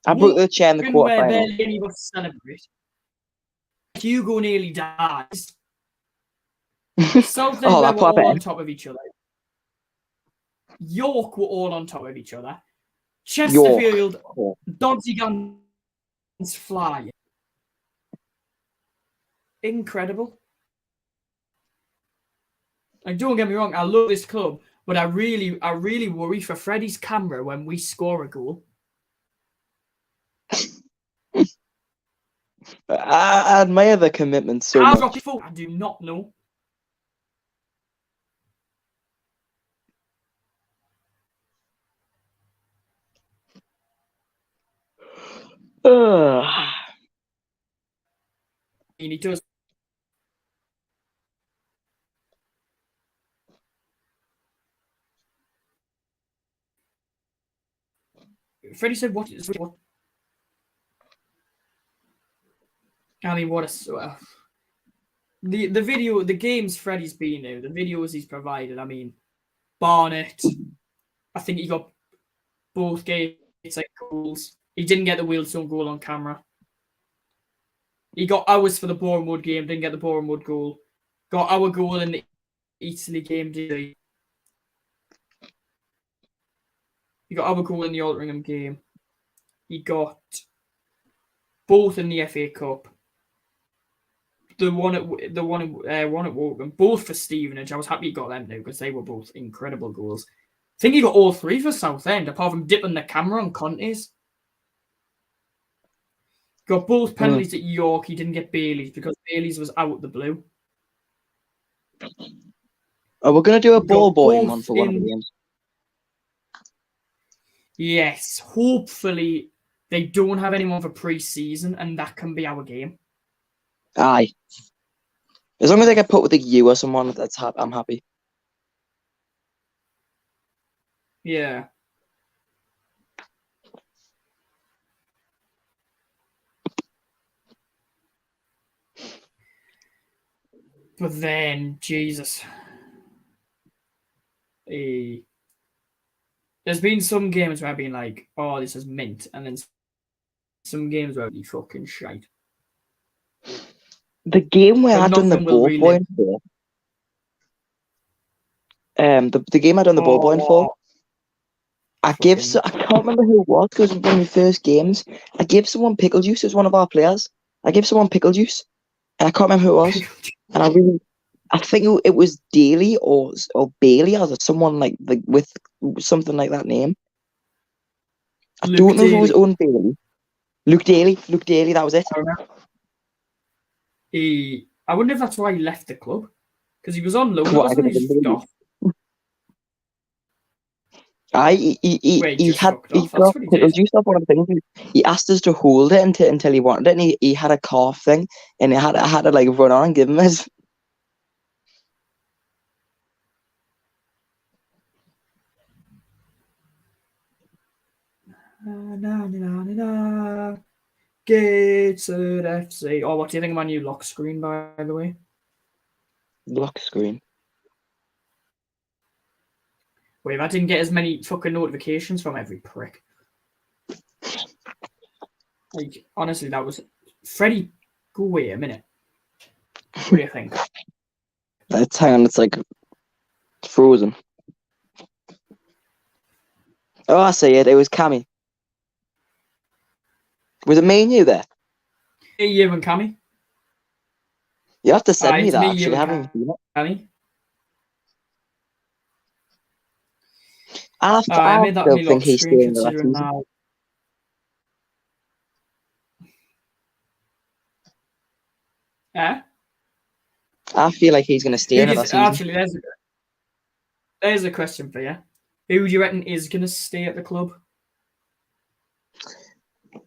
I broke the chair in the quarterfinal. Where barely any of us celebrate. Hugo nearly dies. Southend, where we're all on top of each other. York were all on top of each other. Chesterfield, Doddsy guns flying. Incredible. Like, don't get me wrong, I love this club, but I really worry for Freddie's camera when we score a goal. I admire the commitment so much. I do not know. He does. Freddie said, "What is what?" I mean, what a the video, the games Freddie's been in, the videos he's provided. I mean, Barnet. I think he got both Gateshead goals. He didn't get the Wealdstone goal on camera. He got ours for the Bournemouth game. Didn't get the Bournemouth goal. Got our goal in the Italy game. Did he got our goal in the Altrincham game. He got both in the FA Cup. The one at Woking, both for Stevenage. I was happy he got them now because they were both incredible goals. I think he got all three for Southend, apart from dipping the camera on Conte's. Got both penalties at York. He didn't get Bailey's because Bailey's was out the blue. Oh, we're gonna do a ball boying one for one of the games. Yes, hopefully they don't have anyone for pre-season, and that can be our game. Aye. As long as I get put with a U or someone, I'm happy. Yeah. But then, Jesus. There's been some games where I've been like, oh, this is mint. And then some games where I've been fucking shite. The game where I done the ball point for. The game I done the ball point for. I can't remember who it was because it was one of the first games. I gave someone pickle juice as one of our players. I gave someone pickle juice. And I can't remember who it was. And I think it was Daly or Bailey or someone like with something like that name. I don't know if it was Owen Bailey. Luke Daly, that was it. I wonder if that's why he left the club. Because he was on loan, wasn't he? Just off. He got pickle juice off one of the things. He asked us to hold it until he wanted it, and he had a cough thing, and I had to like run on and give him his. Gateshead FC. Oh, what do you think of my new lock screen, by the way? Lock screen. Wait, I didn't get as many fucking notifications from every prick. Like, honestly, that was... Freddie, go away a minute. What do you think? Hang on, it's like frozen. Oh, I see it. It was Cammy. Was it me and you there? You and Cammy. You have to send me that, actually. I haven't seen it. Cammy. I made that me lock screen considering now. I feel like he's going to stay another season. Actually, there's a question for you. Who do you reckon is going to stay at the club?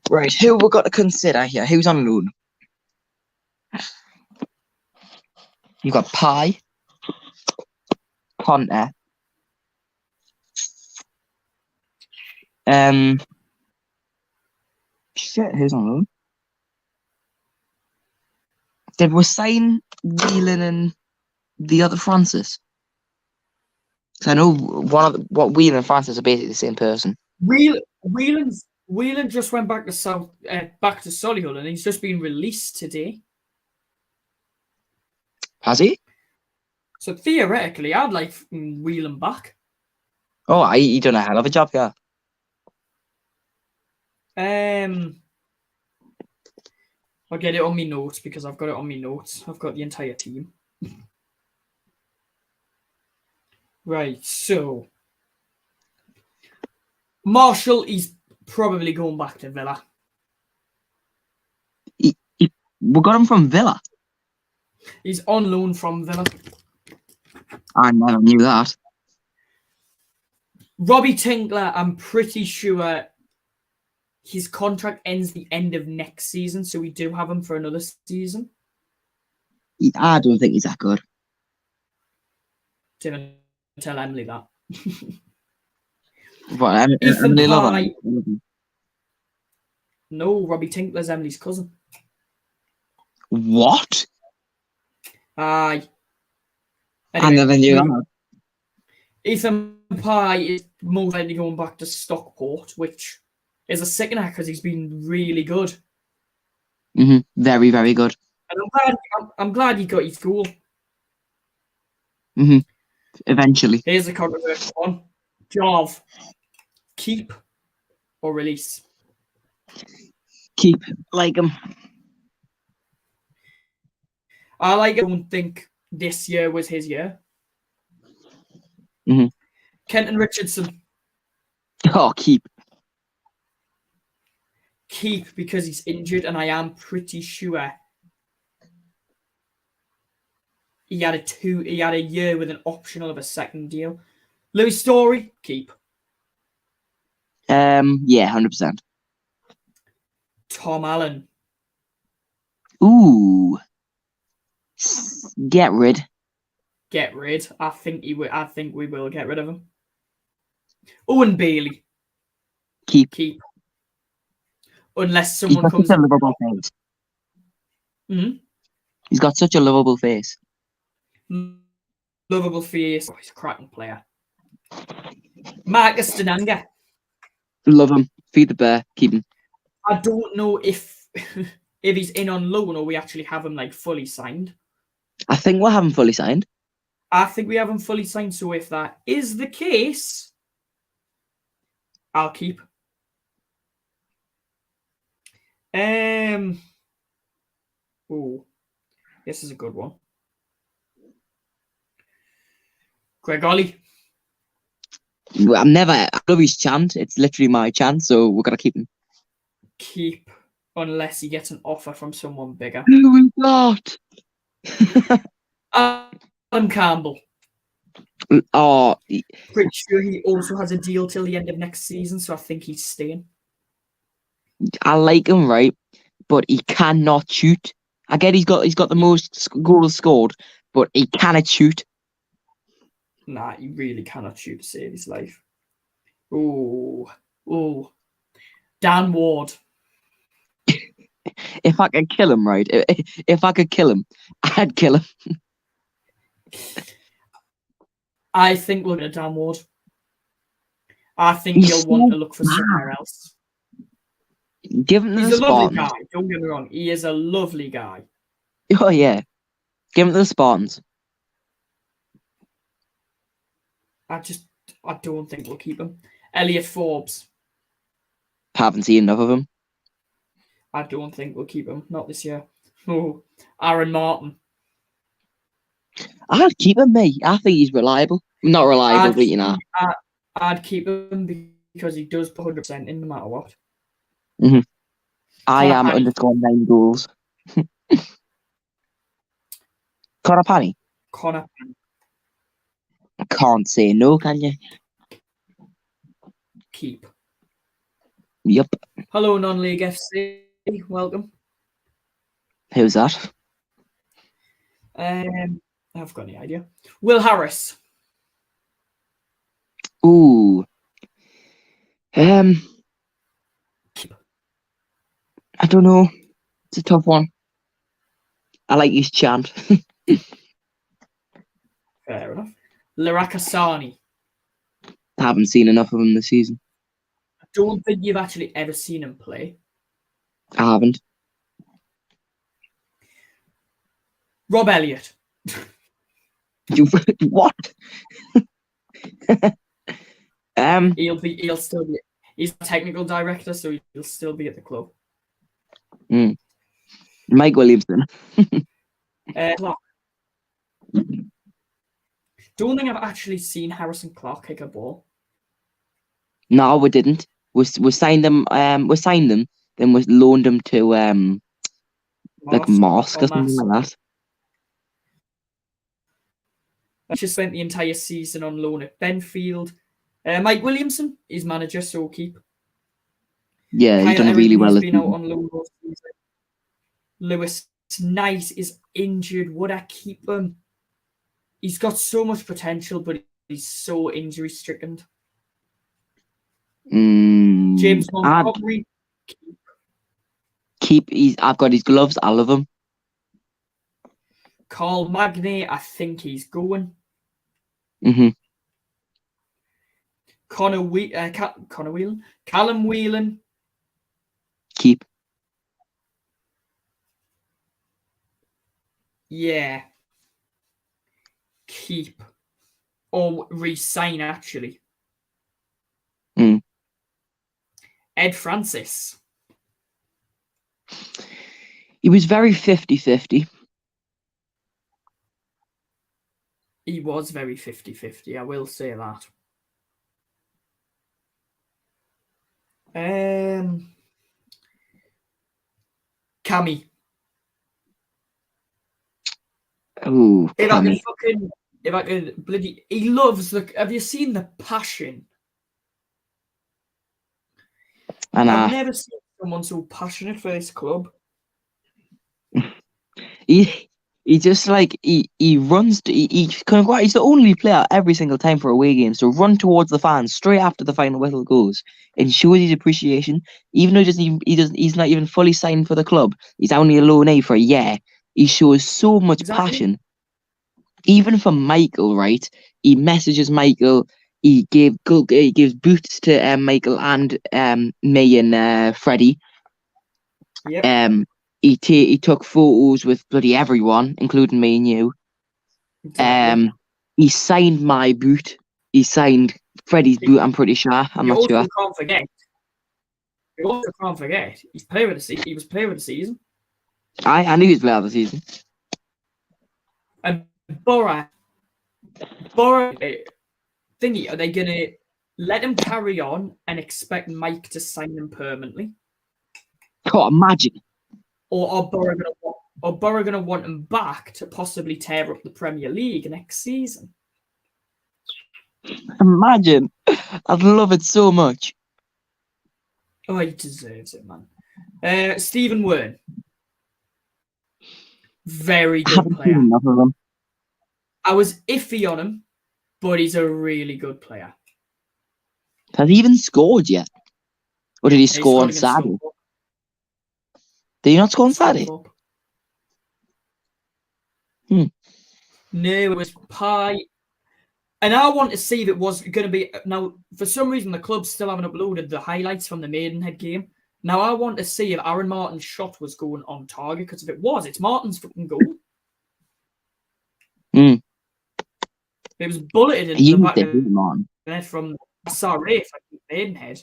Right, who we've got to consider here? Who's on loan? You've got Pye, Ponte, shit, who's on loan? Did we sign Whelan and the other Francis? I know Whelan and Francis are basically the same person. Whelan just went back to Solihull, and he's just been released today. Has he? So theoretically, I'd like Whelan back. Oh, he done a hell of a job, yeah. I'll get it on my notes because I've got it on my notes. I've got the entire team. Right, so Marshall, he's probably going back to Villa. We got him from Villa. He's on loan from Villa. I never knew that. Robbie Tinkler, I'm pretty sure his contract ends the end of next season, so we do have him for another season. I don't think he's that good. Didn't tell Emily that. What? Ethan Emily Love Pye. him? No, Robbie Tinkler's Emily's cousin. What? Aye. I Anyway, never knew that. Ethan Pye is most likely going back to Stockport, which is a sickener because he's been really good. Very, very good. And I'm glad he got his goal. Eventually. Here's a controversial one. Jov, keep or release? Keep. Like him. I don't think this year was his year. Kenton Richardson. Oh, keep. Keep because he's injured, and I am pretty sure he had a year with an optional of a second deal. Louis Story, keep. Yeah, 100%. Tom Allen. Ooh. Get rid. Get rid. I think we will get rid of him. Owen Bailey. Keep. Unless someone comes. He's got such a lovable face. He's got such a lovable face. Lovable face. Oh, he's a cracking player. Marcus Denanga. Love him. Feed the bear. Keep him. I don't know if he's in on loan or we actually have him like fully signed. I think we'll have him fully signed. I think we have him fully signed. So if that is the case, I'll keep. Oh, this is a good one. Greg Ollie. I love his chant. It's literally my chant, so we're gonna keep him. Keep, unless he gets an offer from someone bigger. Who is that? Adam Campbell. Oh, Pretty sure he also has a deal till the end of next season, so I think he's staying. I like him, right? But he cannot shoot. I get he's got the most goals scored, but he cannot shoot. Nah, he really cannot shoot to save his life. Oh. Dan Ward. If I could kill him, right? If I could kill him, I'd kill him. I think we'll get a Dan Ward. I think he'll want to look for somewhere else. Give him to He's the a lovely Spartans. guy. Don't get me wrong. He is a lovely guy. Oh yeah, give him to the Spartans. I don't think we'll keep him. Elliot Forbes. Haven't seen enough of him. I don't think we'll keep him. Not this year. Oh, Aaron Martin. I'd keep him, mate. I think he's reliable. Not reliable, but you know. I'd keep him because he does put 100% in no matter what. I am underscore 9 goals. Connor Panny. Connor. I can't say no, can you? Keep. Yep. Hello, Non-League FC. Welcome. Who's that? I've got any idea. Will Harris. Ooh. I don't know. It's a tough one. I like his chant. Fair enough. Larakasani. I haven't seen enough of him this season. I don't think you've actually ever seen him play. I haven't. Rob Elliott. What? He'll still be. He's a technical director, so he'll still be at the club. Mike Williamson. Clark. Don't think I've actually seen Harrison Clark kick a ball. No, we didn't. We signed them. We signed them. Then we loaned them to like Mosque or something like that. I just spent the entire season on loan at Benfield. Mike Williamson is manager, so keep. Yeah, he's done really well. He's been out on loan all season. Lewis Knight is injured. Would I keep him? He's got so much potential, but he's so injury stricken. James Montgomery. I've got his gloves. I love him. Carl Magny, I think he's going. Connor Whelan. Callum Whelan. Keep. Yeah. Keep. Or re-sign, actually. Ed Francis. He was very 50-50. He was very 50-50, I will say that. Cammy. Oh, Cammy. If I could bloody... He loves the... Have you seen the passion? I've never seen someone so passionate for this club. He just like he runs. He's the only player every single time for away games to run towards the fans straight after the final whistle goes and show his appreciation. Even though he's not even fully signed for the club. He's only a loanee for a year. He shows so much passion. Even for Michael, right? He messages Michael. He gives boots to Michael and me and Freddie. Yep. He took photos with bloody everyone, including me and you. Exactly. He signed my boot. He signed Freddie's boot. I'm pretty sure. I'm not sure. You also can't forget. He's player of the season. He was player of the season. I knew he was player of the season. And Borough thingy, are they gonna let him carry on and expect Mike to sign him permanently? Oh, imagine. Or are Borough gonna want him back to possibly tear up the Premier League next season? Imagine. I'd love it so much. Oh, he deserves it, man. Stephen Wern. Very good player. Enough of him. I was iffy on him, but he's a really good player. Has he even scored yet? Or did he score on Saturday? Did he not score on Saturday? No, it was Pie. And I want to see if it was going to be... Now, for some reason, the club still haven't uploaded the highlights from the Maidenhead game. Now, I want to see if Aaron Martin's shot was going on target, because if it was, it's Martin's fucking goal. It was bulleted in the back of the net from SRA from Maidenhead.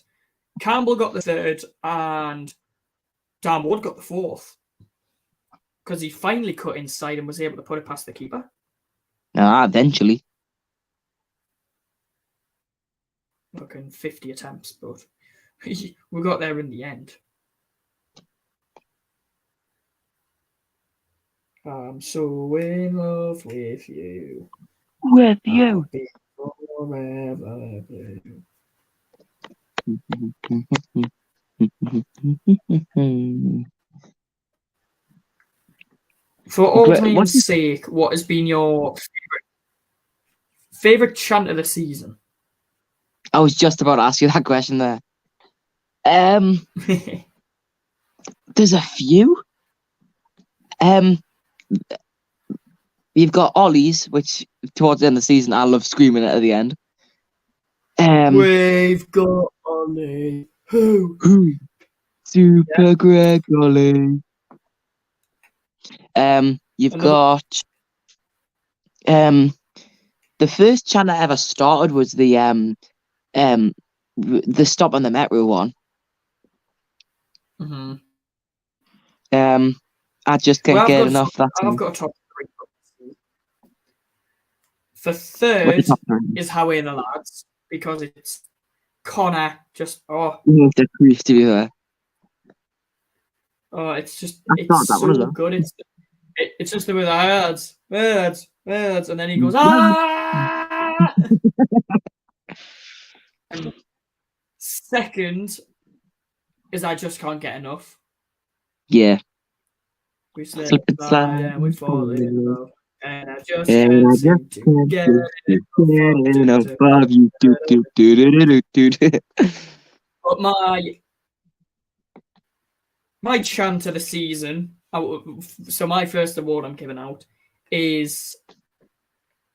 Campbell got the third, and Dan Wood got the fourth. Because he finally cut inside and was able to put it past the keeper. Eventually. Fucking 50 attempts, but we got there in the end. I'm so in love with you. With you. Forever blue. For all time's sake, what has been your favorite chant of the season? I was just about to ask you that question there. There's a few. You've got Ollie's, which towards the end of the season I love screaming at the end. We've got Ollie. Who? Super Greg Ollie. You've got the first chant I ever started was the stop on the metro one. I just can't get enough. I've got a top three. For third is How Are the Lads, because it's Connor just the grief to be there. It's so good. It's just the way the words, and then he goes ah. And second is I Just Can't Get Enough. Yeah. We slip and slide and we fall in love, and I just can't seem to get enough of you. But my chant of the season, so my first award I'm giving out is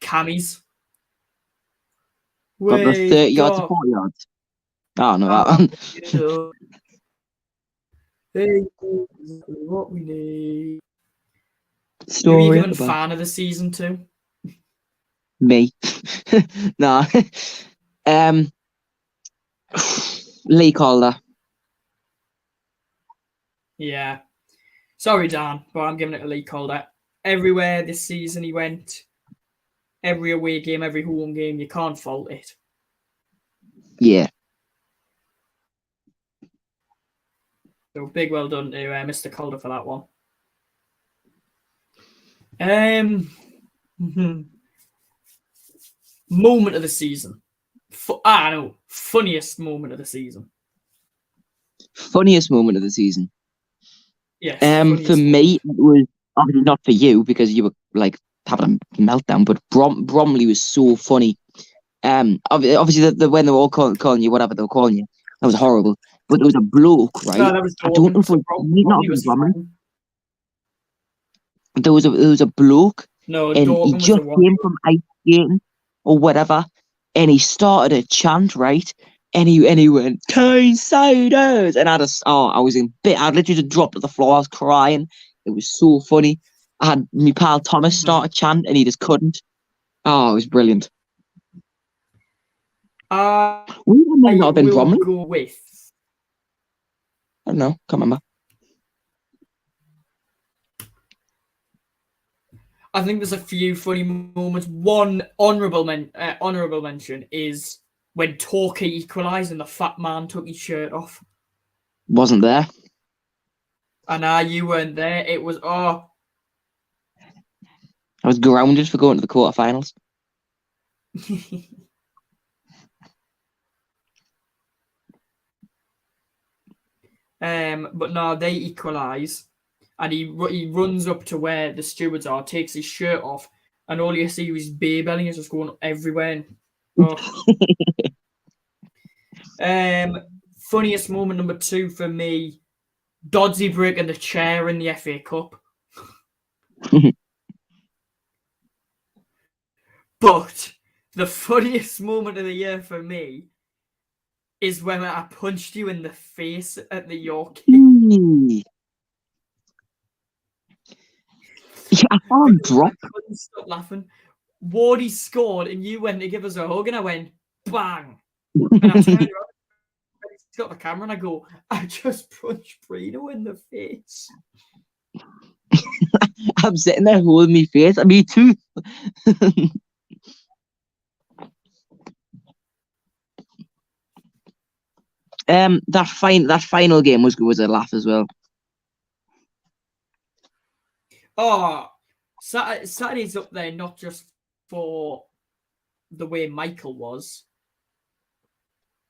Cammy's. Got the 30 yards to 40 yards. Oh, no, that one. What we need. Story Who are you giving about fan of the season to? me. Nah. Lee Calder. Yeah. Sorry, Dan, but I'm giving it a Lee Calder. Everywhere this season he went, every away game, every home game, you can't fault it. Yeah. So big well done to Mr. Calder for that one. Moment of the season. Funniest moment of the season. Funniest moment of the season. Yes. For me, it was obviously not for you because you were like having a meltdown. But Bromley was so funny. Obviously when they were all calling you whatever they were calling you, that was horrible. But there was a bloke, right? No, that was I don't know if it was Bromley. There was a bloke, and he just came from ice skating or whatever, and he started a chant, right? And he went Tynesiders, and I literally just dropped to the floor. I was crying. It was so funny. I had my pal Thomas start a chant, and he just couldn't. Oh, it was brilliant. I might not have been Bromley. Go with. I don't know. Can't remember. I think there's a few funny moments. One honourable mention is when Torquay equalised and the fat man took his shirt off. Wasn't there. And you weren't there. It was I was grounded for going to the quarterfinals. But no, they equalise. And he runs up to where the stewards are, takes his shirt off, and all you see is beer belly is just going everywhere. Funniest moment number 2 for me, Dodsey breaking the chair in the FA Cup. But the funniest moment of the year for me is when I punched you in the face at the York. Yeah, I couldn't stop laughing. Wardy scored, and you went to give us a hug, and I went bang. And I turned around, he's got the camera, and I go, I just punched Breeno in the face. I'm sitting there holding my face. Me too. That final game was a laugh as well. Oh, Saturday's up there not just for the way Michael was,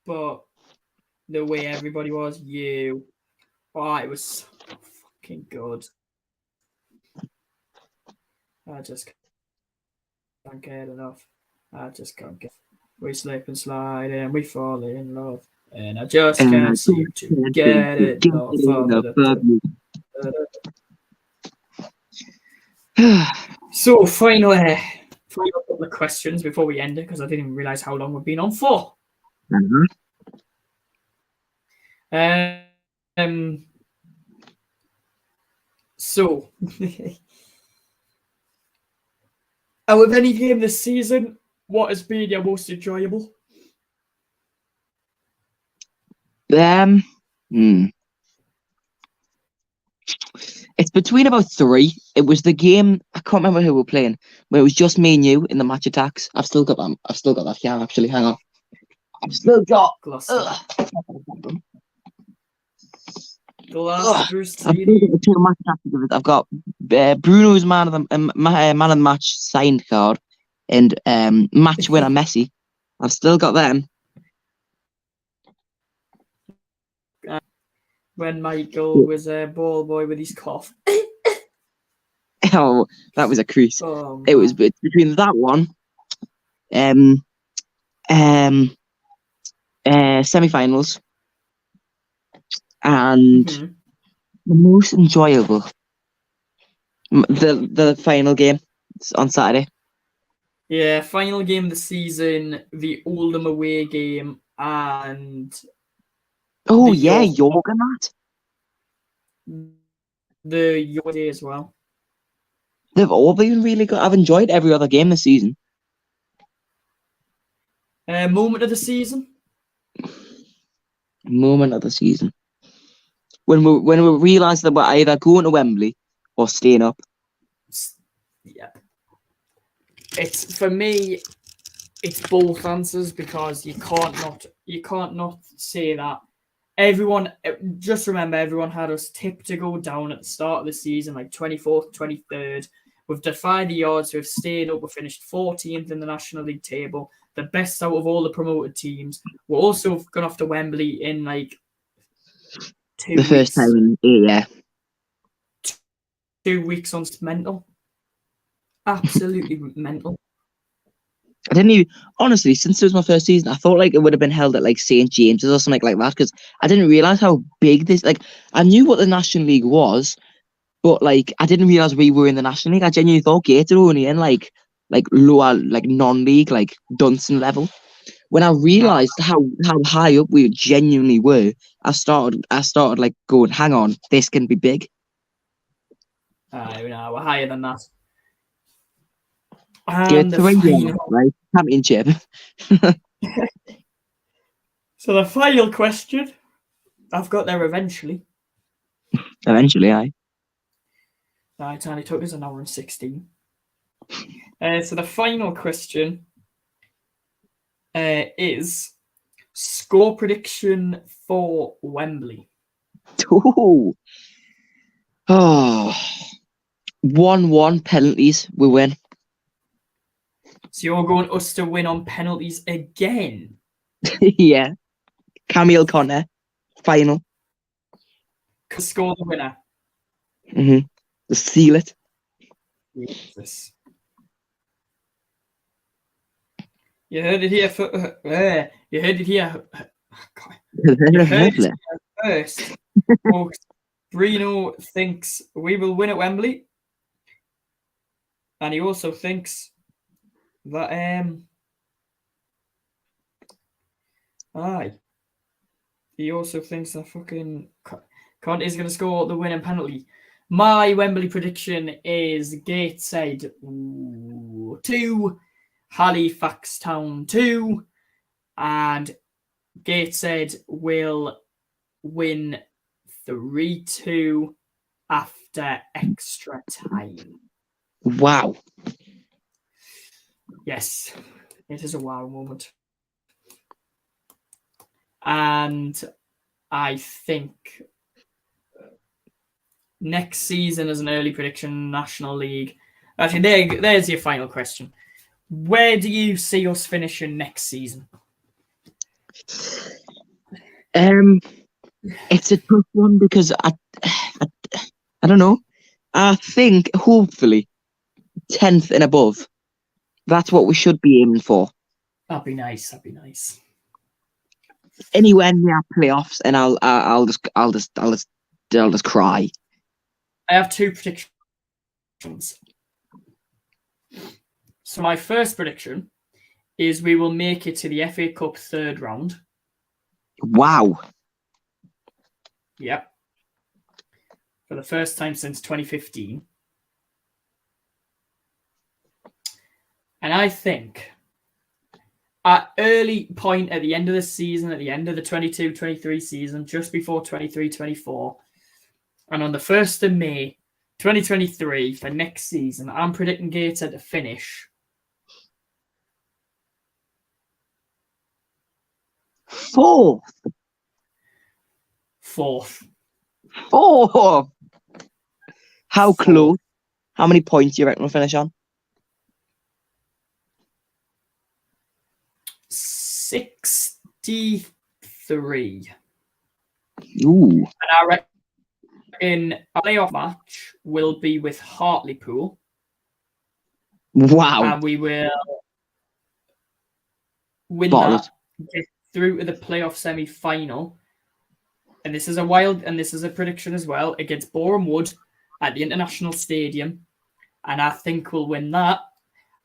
but the way everybody was. You. Oh, it was so fucking good. I just can't get enough. I just can't get. We slip and slide and we fall in love. And I just can't seem to get it enough of you. So, final couple of questions before we end it, because I didn't even realise how long we've been on for. So, out of any game this season, what has been your most enjoyable? It's between about 3. It was the game, I can't remember who we were playing, where it was just me and you in the match attacks. I've still got that. Yeah, actually, hang on. I've still got. I've got Bruno's man of the match signed card and match winner Messi. I've still got them. When Michael was a ball boy with his cough. Oh, that was a crease. Oh, it was between that one, semi-finals, And Mhm. the most enjoyable, the final game on Saturday. Yeah, final game of the season, the Oldham away game, and Oh the yeah, York York and that. the York day as well. They've all been really good. I've enjoyed every other game this season. Moment of the season. Moment of the season. When we realised that we're either going to Wembley or staying up. Yeah, it's for me. It's both answers because you can't not say that. Everyone, just remember, everyone had us tipped to go down at the start of the season, like 24th, 23rd. We've defied the odds. We've stayed up. We've finished 14th in the National League table, the best out of all the promoted teams. We're also going off to Wembley in like The first time in 8 years. 2 weeks on mental. Absolutely mental. I didn't even honestly, since it was my first season, I thought like it would have been held at like St. James's or something like that because I didn't realize how big this. Like, I knew what the National League was, but like I didn't realize we were in the National League. I genuinely thought Gateshead were only in like lower like non-league like Dunson level. When I Nah, realized how high up we genuinely were, I started like going, hang on, this can be big. we're higher than that. Give it And the 3 years, final. right? Championship. So the final question. I've got there eventually. Eventually, I. It only took us an hour and 16. So the final question is score prediction for Wembley. Ooh. Oh. 1-1 penalties, we win. So you're going us to win on penalties again? Yeah. Camille Connor, final. Score the winner. Mm-hmm. Just seal it. Jesus. You heard it here. You heard it here. You heard it here first. Folks, Breeno thinks we will win at Wembley, and he also thinks that aye. He also thinks that fucking Conte is going to score the winning penalty. My Wembley prediction is Gateshead 2, Halifax Town 2, and Gateshead will win 3-2 after extra time. Wow. Yes, it is a wow moment. And I think next season as an early prediction, National League. Actually, there's your final question. Where do you see us finishing next season? It's a tough one because I don't know. I think hopefully 10th and above. That's what we should be aiming for. That'd be nice. That'd be nice. Anywhere near playoffs, and I'll just cry. I have two predictions. So my first prediction is we will make it to the FA Cup third round. Wow. Yep. For the first time since 2015. And I think at early point at the end of the season, at the end of the 22-23 season, just before 23-24, and on the 1st of May 2023 for next season, I'm predicting Gateshead to finish Fourth. How close? How many points do you reckon we'll finish on? 63. Ooh. And I reckon a playoff match will be with Hartlepool. Wow. And we will win Bottle that, get through to the playoff semi-final, and this is a prediction as well, against Boreham Wood at the International Stadium. And I think we'll win that.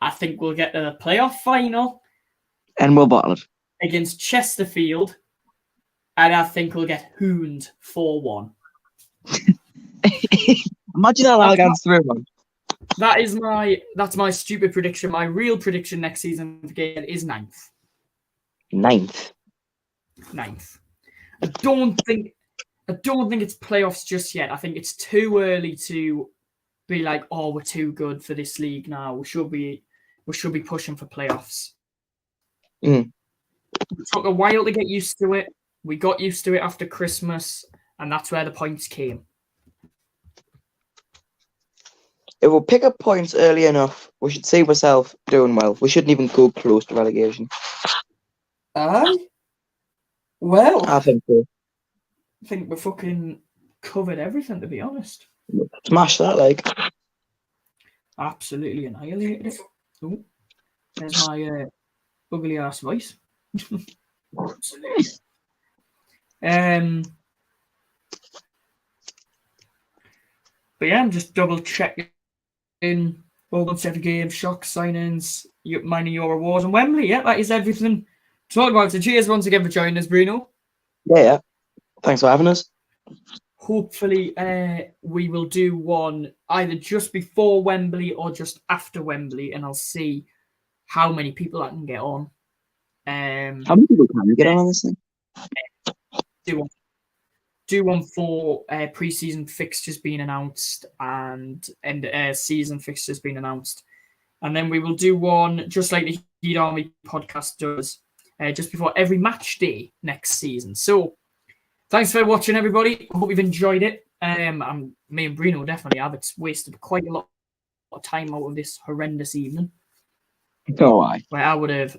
I think we'll get to the playoff final. And we'll bottle it. Against Chesterfield. And I think we'll get hooned 4-1. Imagine that Algans through, man. That's my stupid prediction. My real prediction next season for Gateshead is 9th. 9th. I don't think it's playoffs just yet. I think it's too early to be like, oh, we're too good for this league now. We should be pushing for playoffs. Mm. It took a while to get used to it. We got used to it after Christmas, and that's where the points came. If we pick up points early enough, we should see ourselves doing well. We shouldn't even go close to relegation. Well, I think so. I think we fucking covered everything, to be honest. Smash that, like. Absolutely annihilated it. Oh, there's my ugly ass voice. Absolutely. But yeah, I'm just double checking all the set of games, shock signings, mining your awards and Wembley. Yeah, that is everything to talk about. So cheers once again for joining us, Breeno. Yeah. Thanks for having us. Hopefully, we will do one either just before Wembley or just after Wembley, and I'll see how many people I can get on. How many people can you get on this thing? Do one for pre-season fixtures being announced and season fixtures being announced, and then we will do one just like the Heat Army podcast does, just before every match day next season. So, thanks for watching, everybody. I hope you've enjoyed it. Me and Breeno definitely have. It's wasted quite a lot of time out of this horrendous evening. Oh, aye. Where I would have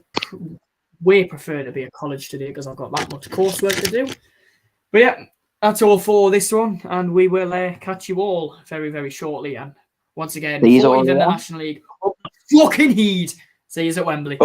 way preferred to be at college today because I've got that much coursework to do. But yeah, that's all for this one, and we will catch you all very, very shortly. And once again, 40th in the National League. Fucking Heat. See you at Wembley.